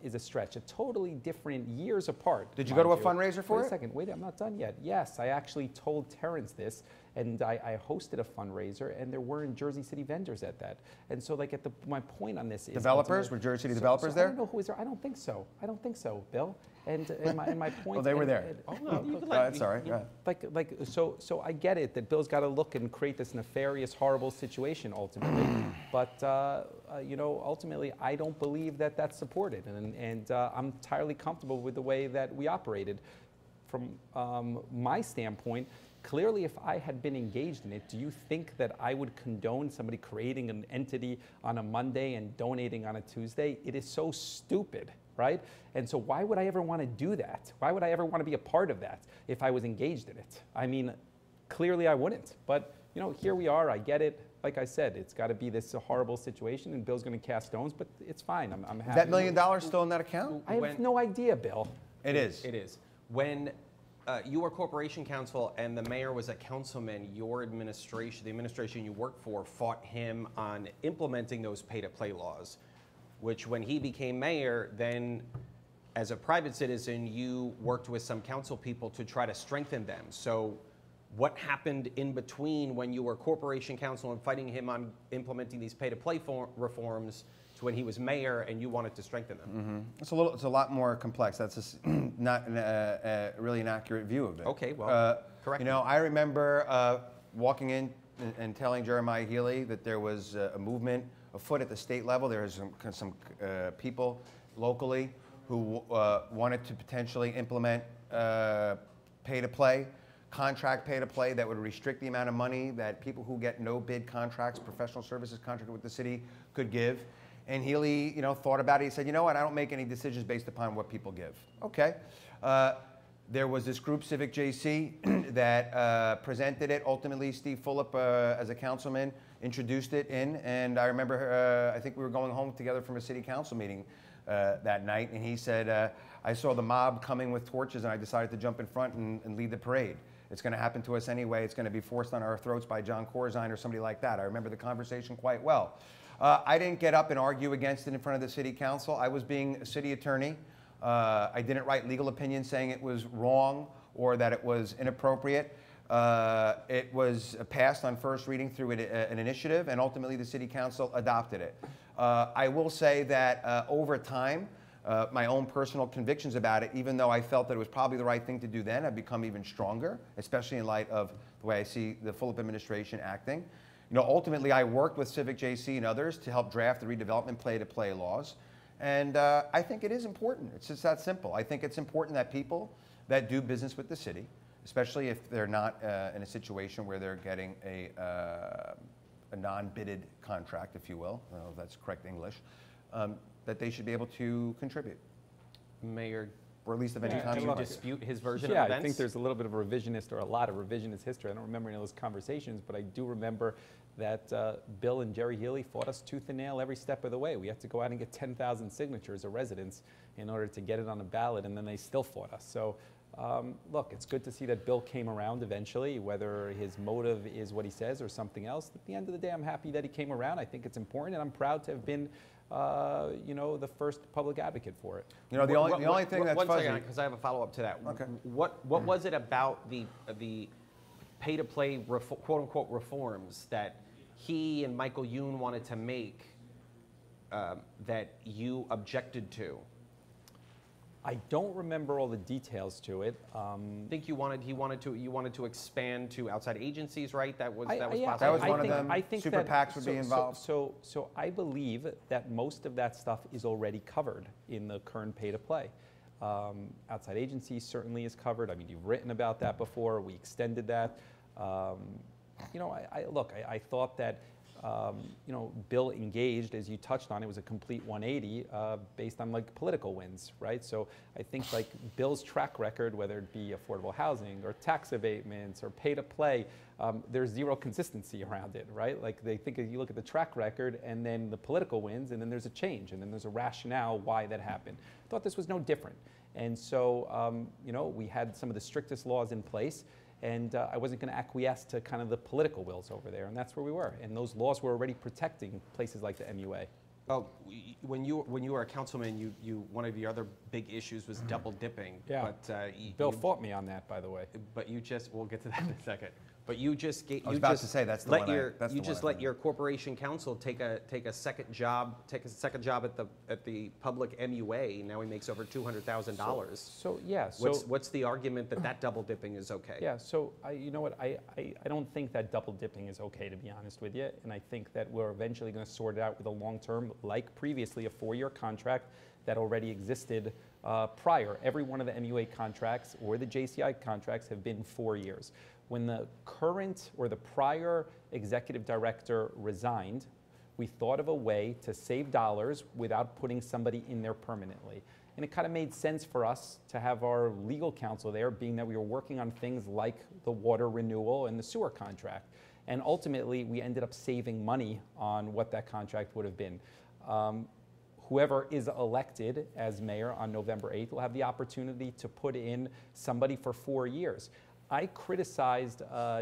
is a stretch. A totally different, years apart. Did you go to a fundraiser for it? Wait a second. Wait, I'm not done yet. Yes, I actually told Terrence this, And I hosted a fundraiser, and there weren't Jersey City vendors at that. And so, like, my point on this is Developers? Were Jersey City developers there? I don't know who was there. I don't think so. I don't think so, Bill. And my point. Well, they were there. Oh, no, you can That's all right. Go ahead. So I get it that Bill's got to look and create this nefarious, horrible situation ultimately, but ultimately I don't believe that that's supported, and I'm entirely comfortable with the way that we operated. From my standpoint, clearly, if I had been engaged in it, do you think that I would condone somebody creating an entity on a Monday and donating on a Tuesday? It is so stupid, right? And so why would I ever want to do that? Why would I ever want to be a part of that if I was engaged in it? I mean, clearly I wouldn't. But, here we are. I get it. Like I said, it's got to be this horrible situation, and Bill's going to cast stones, but it's fine. I'm happy. Is that $1 million still in that account? I have no idea, Bill. It is. It is. When you were corporation counsel and the mayor was a councilman, your administration, the administration you worked for, fought him on implementing those pay-to-play laws, which when he became mayor, then as a private citizen, you worked with some council people to try to strengthen them. So what happened in between when you were corporation counsel and fighting him on implementing these pay-to-play reforms to when he was mayor and you wanted to strengthen them? It's a lot more complex. That's just not really an accurate view of it. Okay, well, correct. I remember walking in and telling Jeremiah Healy that there was a movement afoot at the state level. There was some people locally who wanted to potentially implement pay-to-play, contract pay-to-play that would restrict the amount of money that people who get no-bid contracts, professional services contracted with the city, could give. And Healy, thought about it. He said, you know what? I don't make any decisions based upon what people give. Okay. There was this group, Civic JC, that presented it. Ultimately, Steve Fulop, as a councilman, introduced it in. And I remember, I think we were going home together from a city council meeting that night. And he said, I saw the mob coming with torches, and I decided to jump in front and lead the parade. It's going to happen to us anyway. It's going to be forced on our throats by John Corzine or somebody like that. I remember the conversation quite well. I didn't get up and argue against it in front of the city council. I was being a city attorney. I didn't write legal opinions saying it was wrong or that it was inappropriate. It was passed on first reading through an initiative, and ultimately the city council adopted it. I will say that over time, my own personal convictions about it, even though I felt that it was probably the right thing to do then, have become even stronger, especially in light of the way I see the Fulop administration acting. Ultimately, I worked with Civic JC and others to help draft the redevelopment pay-to-play laws. And I think it is important. It's just that simple. I think it's important that people that do business with the city, especially if they're not in a situation where they're getting a non-bidded contract, if you will, I don't know if that's correct English, that they should be able to contribute. Mayor, or at least of any do kind. you dispute his version Yeah, of events? I think there's a little bit of a revisionist or a lot of revisionist history. I don't remember any of those conversations, but I do remember that Bill and Jerry Healy fought us tooth and nail every step of the way. We had to go out and get 10,000 signatures of residents in order to get it on a ballot, and then they still fought us. So look, it's good to see that Bill came around eventually, whether his motive is what he says or something else. At the end of the day, I'm happy that he came around. I think it's important, and I'm proud to have been the first public advocate for it. The only thing that's fuzzy. Because I have a follow-up to that. Okay. What was it about the pay-to-play quote-unquote reforms that he and Michael Youn wanted to make that you objected to? I don't remember all the details to it. I think you wanted to expand to outside agencies, right? That was Yeah, possible. That was I one of think- them. I think Super that- PACs would be involved. So I believe that most of that stuff is already covered in the current pay-to-play. Outside agencies certainly is covered. I mean, you've written about that before. We extended that. I thought that Bill engaged, as you touched on, it was a complete 180 based on like political wins, right? So I think like Bill's track record, whether it be affordable housing or tax abatements or pay to play, there's zero consistency around it, right? Like they think you look at the track record and then the political wins and then there's a change and then there's a rationale why that happened. I thought this was no different. And so, we had some of the strictest laws in place. And I wasn't going to acquiesce to kind of the political wills over there, and that's where we were. And those laws were already protecting places like the MUA. Well, when you were a councilman, one of your other big issues was double dipping. Yeah. But Bill fought me on that, by the way. But we'll get to that in a second. But you just I was about to say, that's the let one I- your that's you the one just I let think. your corporation counsel take a second job at the public MUA. Now he makes over $200,000. So yeah, so What's the argument that double dipping is okay? yeah, so you know what, I don't think that double dipping is okay, to be honest with you, and I think that we're eventually going to sort it out with a long term, like previously a 4-year contract that already existed prior. Every one of the MUA contracts or the JCI contracts have been 4 years. When the current or the prior executive director resigned, we thought of a way to save dollars without putting somebody in there permanently. And it kind of made sense for us to have our legal counsel there, being that we were working on things like the water renewal and the sewer contract. And ultimately, we ended up saving money on what that contract would have been. Whoever is elected as mayor on November 8th will have the opportunity to put in somebody for 4 years. I criticized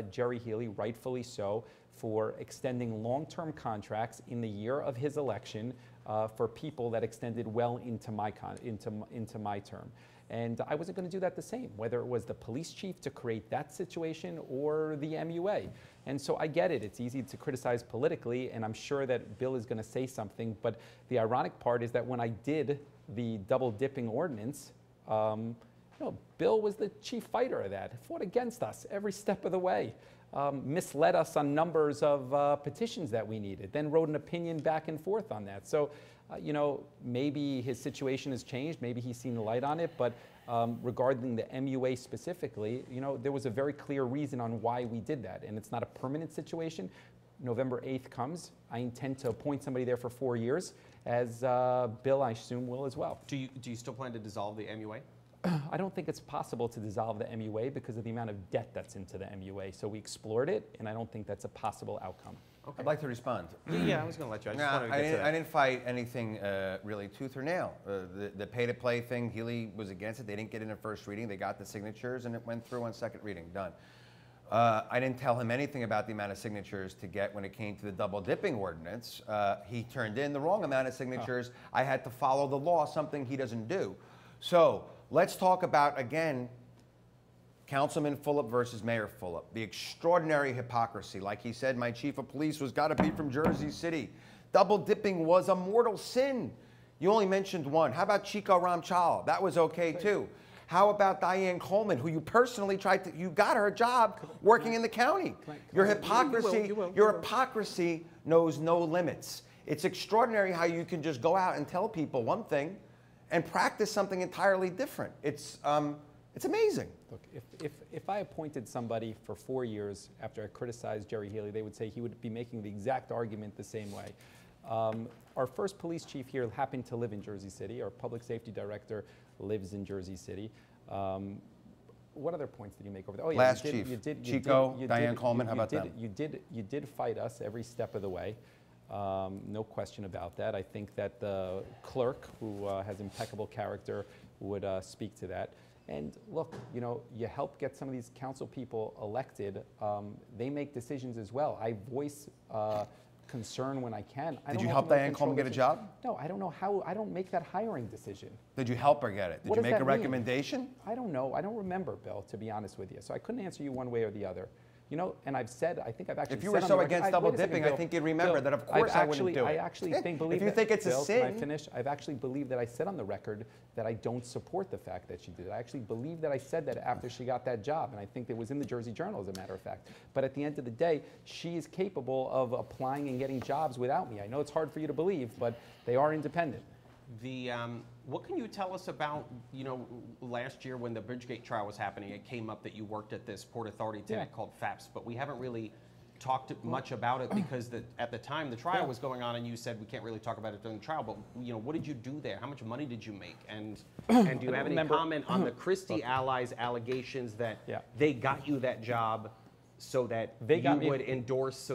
Jerry Healy, rightfully so, for extending long-term contracts in the year of his election for people that extended well into my term. And I wasn't going to do that the same, whether it was the police chief to create that situation or the MUA. And so I get it. It's easy to criticize politically, and I'm sure that Bill is going to say something. But the ironic part is that when I did the double dipping ordinance, Bill was the chief fighter of that. He fought against us every step of the way. Misled us on numbers of petitions that we needed, then wrote an opinion back and forth on that. So, maybe his situation has changed, maybe he's seen the light on it, but regarding the MUA specifically, there was a very clear reason on why we did that, and it's not a permanent situation. November 8th comes, I intend to appoint somebody there for 4 years, as Bill, I assume, will as well. Do you still plan to dissolve the MUA? I don't think it's possible to dissolve the MUA because of the amount of debt that's into the MUA. So we explored it, and I don't think that's a possible outcome. Okay. I'd like to respond. Yeah, I was going to let you. I just No, wanted to get to that. I didn't fight anything really tooth or nail. The pay-to-play thing, Healy was against it. They didn't get in a first reading. They got the signatures, and it went through on second reading. Done. I didn't tell him anything about the amount of signatures to get when it came to the double dipping ordinance. He turned in the wrong amount of signatures. I had to follow the law, something he doesn't do. So let's talk about, again, Councilman Fulop versus Mayor Fulop. The extraordinary hypocrisy. Like he said, my chief of police was got to be from Jersey City. Double dipping was a mortal sin. You only mentioned one. How about Chico Ramchal? That was okay too. How about Diane Coleman, who you personally you got her a job working in the county. Your hypocrisy, your hypocrisy knows no limits. It's extraordinary how you can just go out and tell people one thing and practice something entirely different. It's amazing. Look, if I appointed somebody for 4 years after I criticized Jerry Healy, they would say he would be making the exact argument the same way. Our first police chief here happened to live in Jersey City. Our public safety director lives in Jersey City. What other points did you make over there? Oh, yeah, Last chief, Chico, Diane Coleman, how about them? You did fight us every step of the way. No question about that. I think that the clerk, who has impeccable character, would speak to that. And look, you help get some of these council people elected. They make decisions as well. I voice concern when I can. Did you help Diane Coleman get a job? No, I don't know how. I don't make that hiring decision. Did you help her get it? Did you make a recommendation? I don't know. I don't remember, Bill, to be honest with you. So I couldn't answer you one way or the other. And I think I've actually If you were so against double dipping, I think you'd remember that of course I wouldn't do it. I actually believe if you think it's a sin. Can I finish? I've actually believed that I said on the record that I don't support the fact that she did it. I actually believe that I said that after she got that job, and I think it was in the Jersey Journal, as a matter of fact. But at the end of the day, she is capable of applying and getting jobs without me. I know it's hard for you to believe, but they are independent. What can you tell us about, last year when the Bridgegate trial was happening, it came up that you worked at this Port Authority tenant called FAPS, but we haven't really talked much about it because at the time the trial was going on and you said we can't really talk about it during the trial, but what did you do there? How much money did you make? And do you have any comment on the Christie allies' allegations that they got you that job so that you would endorse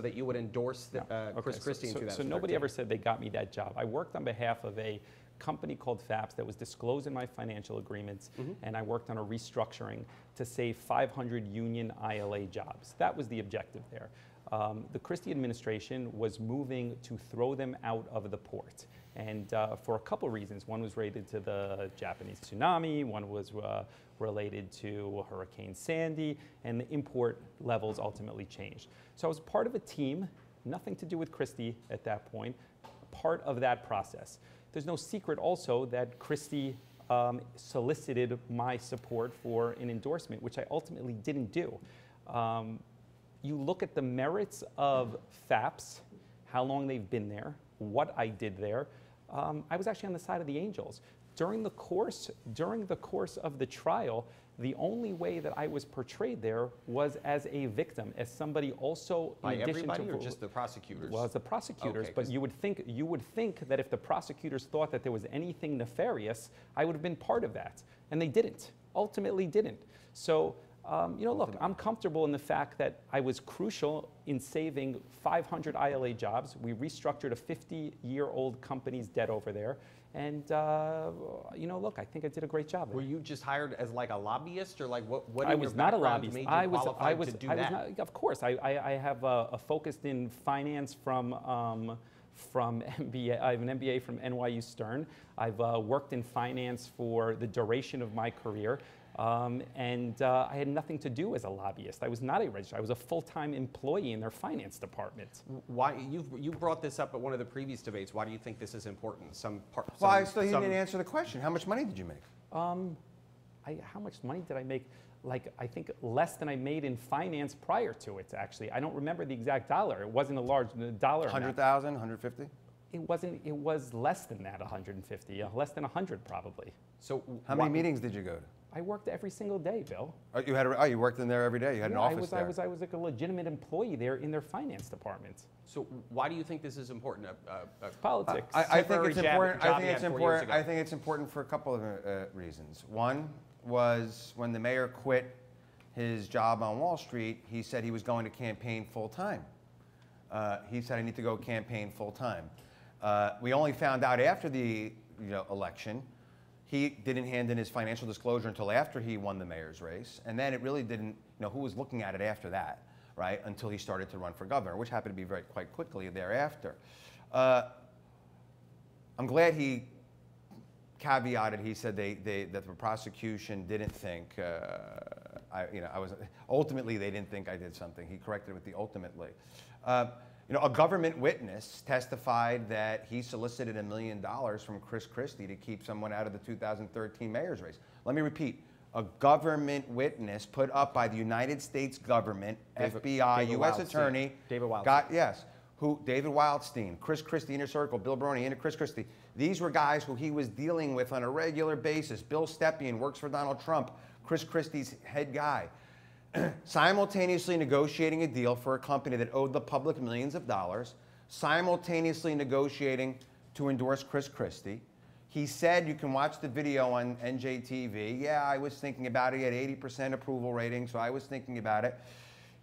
Chris Christie in 2013? So nobody ever said they got me that job. I worked on behalf of a company called FAPS that was disclosed in my financial agreements, and I worked on a restructuring to save 500 union ILA jobs. That was the objective there. The Christie administration was moving to throw them out of the port. And for a couple reasons. One was related to the Japanese tsunami, one was related to Hurricane Sandy, and the import levels ultimately changed. So I was part of a team, nothing to do with Christie at that point, part of that process. There's no secret also that Christie solicited my support for an endorsement, which I ultimately didn't do. You look at the merits of FAPS, how long they've been there, what I did there. I was actually on the side of the Angels. During the course of the trial, the only way that I was portrayed there was as a victim, as somebody also By in addition everybody to or just the prosecutors? Well, as the prosecutors, Okay, but you would think that if the prosecutors thought that there was anything nefarious, I would have been part of that, and they didn't. Ultimately, didn't. So. Look, I'm comfortable in the fact that I was crucial in saving 500 ILA jobs. We restructured a 50-year-old company's debt over there. And, look, I think I did a great job. Were you just hired as like a lobbyist, or like what I in your was not a background lobbyist. made you qualified to do that? Not, of course, I have a focus in finance from MBA. I have an MBA from NYU Stern. I've worked in finance for the duration of my career. I had nothing to do as a lobbyist. I was not a registered. I was a full-time employee in their finance department. Why you brought this up at one of the previous debates? Why do you think this is important? Well, I still didn't answer the question. How much money did you make? How much money did I make? Like, I think less than I made in finance prior to it, actually. I don't remember the exact dollar. It wasn't a large dollar amount. 100,000, 150? It was less than that, 150, less than 100 probably. So how many meetings did you go to? I worked every single day, Bill. You worked in there every day? You had an office there? I was like a legitimate employee there in their finance department. So why do you think this is important? Politics. I think it's important. I think it's important for a couple of reasons. One was when the mayor quit his job on Wall Street, he said he was going to campaign full time. He said, I need to go campaign full time. We only found out after the election. He didn't hand in his financial disclosure until after he won the mayor's race, and then it really didn't, who was looking at it after that, right, until he started to run for governor, which happened to be quite quickly thereafter. I'm glad he caveated, he said that the prosecution didn't think, ultimately they didn't think I did something. He corrected it with the ultimately. A government witness testified that he solicited $1 million from Chris Christie to keep someone out of the 2013 mayor's race. Let me repeat. A government witness put up by the United States government, FBI, U.S. attorney. David Wildstein. David Wildstein, Chris Christie, Inner Circle, Bill Baroni, and Chris Christie. These were guys who he was dealing with on a regular basis. Bill Stepien works for Donald Trump, Chris Christie's head guy. Simultaneously negotiating a deal for a company that owed the public millions of dollars, simultaneously negotiating to endorse Chris Christie. He said, you can watch the video on NJTV, yeah, I was thinking about it, he had 80% approval rating, so I was thinking about it.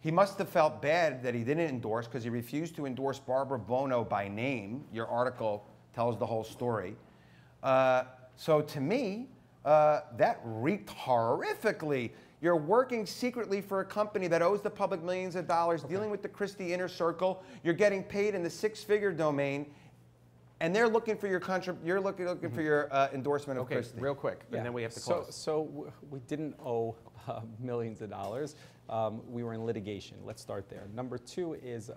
He must have felt bad that he didn't endorse because he refused to endorse Barbara Bono by name. Your article tells the whole story. So to me, that reeked horrifically. You're working secretly for a company that owes the public millions of dollars, dealing with the Christie Inner Circle. You're getting paid in the six-figure domain, and they're looking for your you're looking for your endorsement of Christie. Real quick, and then we have to close. So we didn't owe millions of dollars. We were in litigation. Let's start there. Number two is,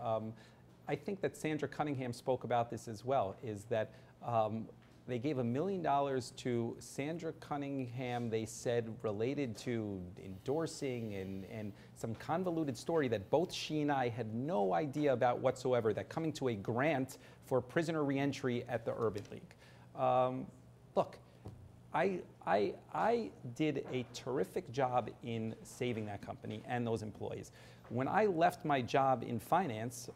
I think that Sandra Cunningham spoke about this as well, is that they gave $1 million to Sandra Cunningham, they said, related to endorsing and some convoluted story that both she and I had no idea about whatsoever, that coming to a grant for prisoner reentry at the Urban League. Look, I did a terrific job in saving that company and those employees. When I left my job in finance,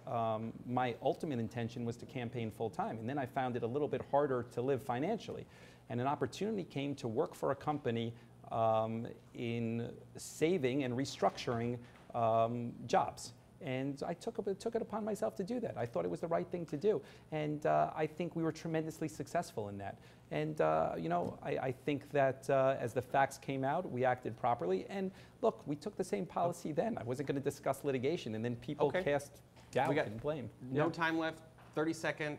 my ultimate intention was to campaign full-time, and then I found it a little bit harder to live financially. And an opportunity came to work for a company in saving and restructuring jobs. And I took it upon myself to do that. I thought it was the right thing to do. And I think we were tremendously successful in that. And I think that as the facts came out, we acted properly. And look, we took the same policy then. I wasn't going to discuss litigation, and then people cast doubt and blame. No time left. 30-second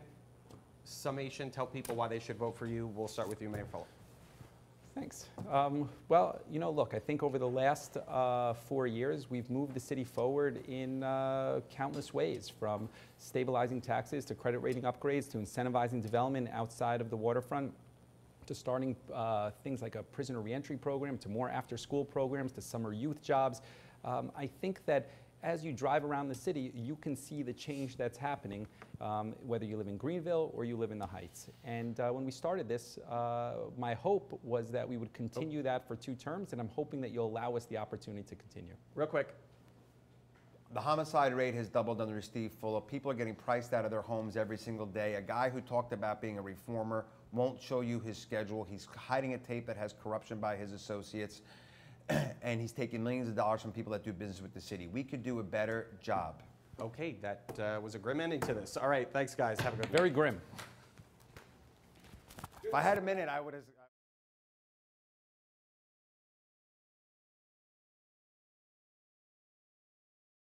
summation, tell people why they should vote for you. We'll start with you, Mayor Phillip. Thanks. Well, you know, look, I think over the last 4 years, we've moved the city forward in countless ways, from stabilizing taxes to credit rating upgrades to incentivizing development outside of the waterfront, to starting things like a prisoner reentry program, to more after-school programs, to summer youth jobs. I think that as you drive around the city, you can see the change that's happening, whether you live in Greenville or you live in the Heights. And when we started this, my hope was that we would continue that for 2 terms, and I'm hoping that you'll allow us the opportunity to continue. Real quick. The homicide rate has doubled under Steve Fulop. People are getting priced out of their homes every single day. A guy who talked about being a reformer won't show you his schedule. He's hiding a tape that has corruption by his associates. And he's taking millions of dollars from people that do business with the city. We could do a better job. Okay, that was a grim ending to this. All right, thanks, guys. Have a good one. Very grim. If I had a minute, I would have.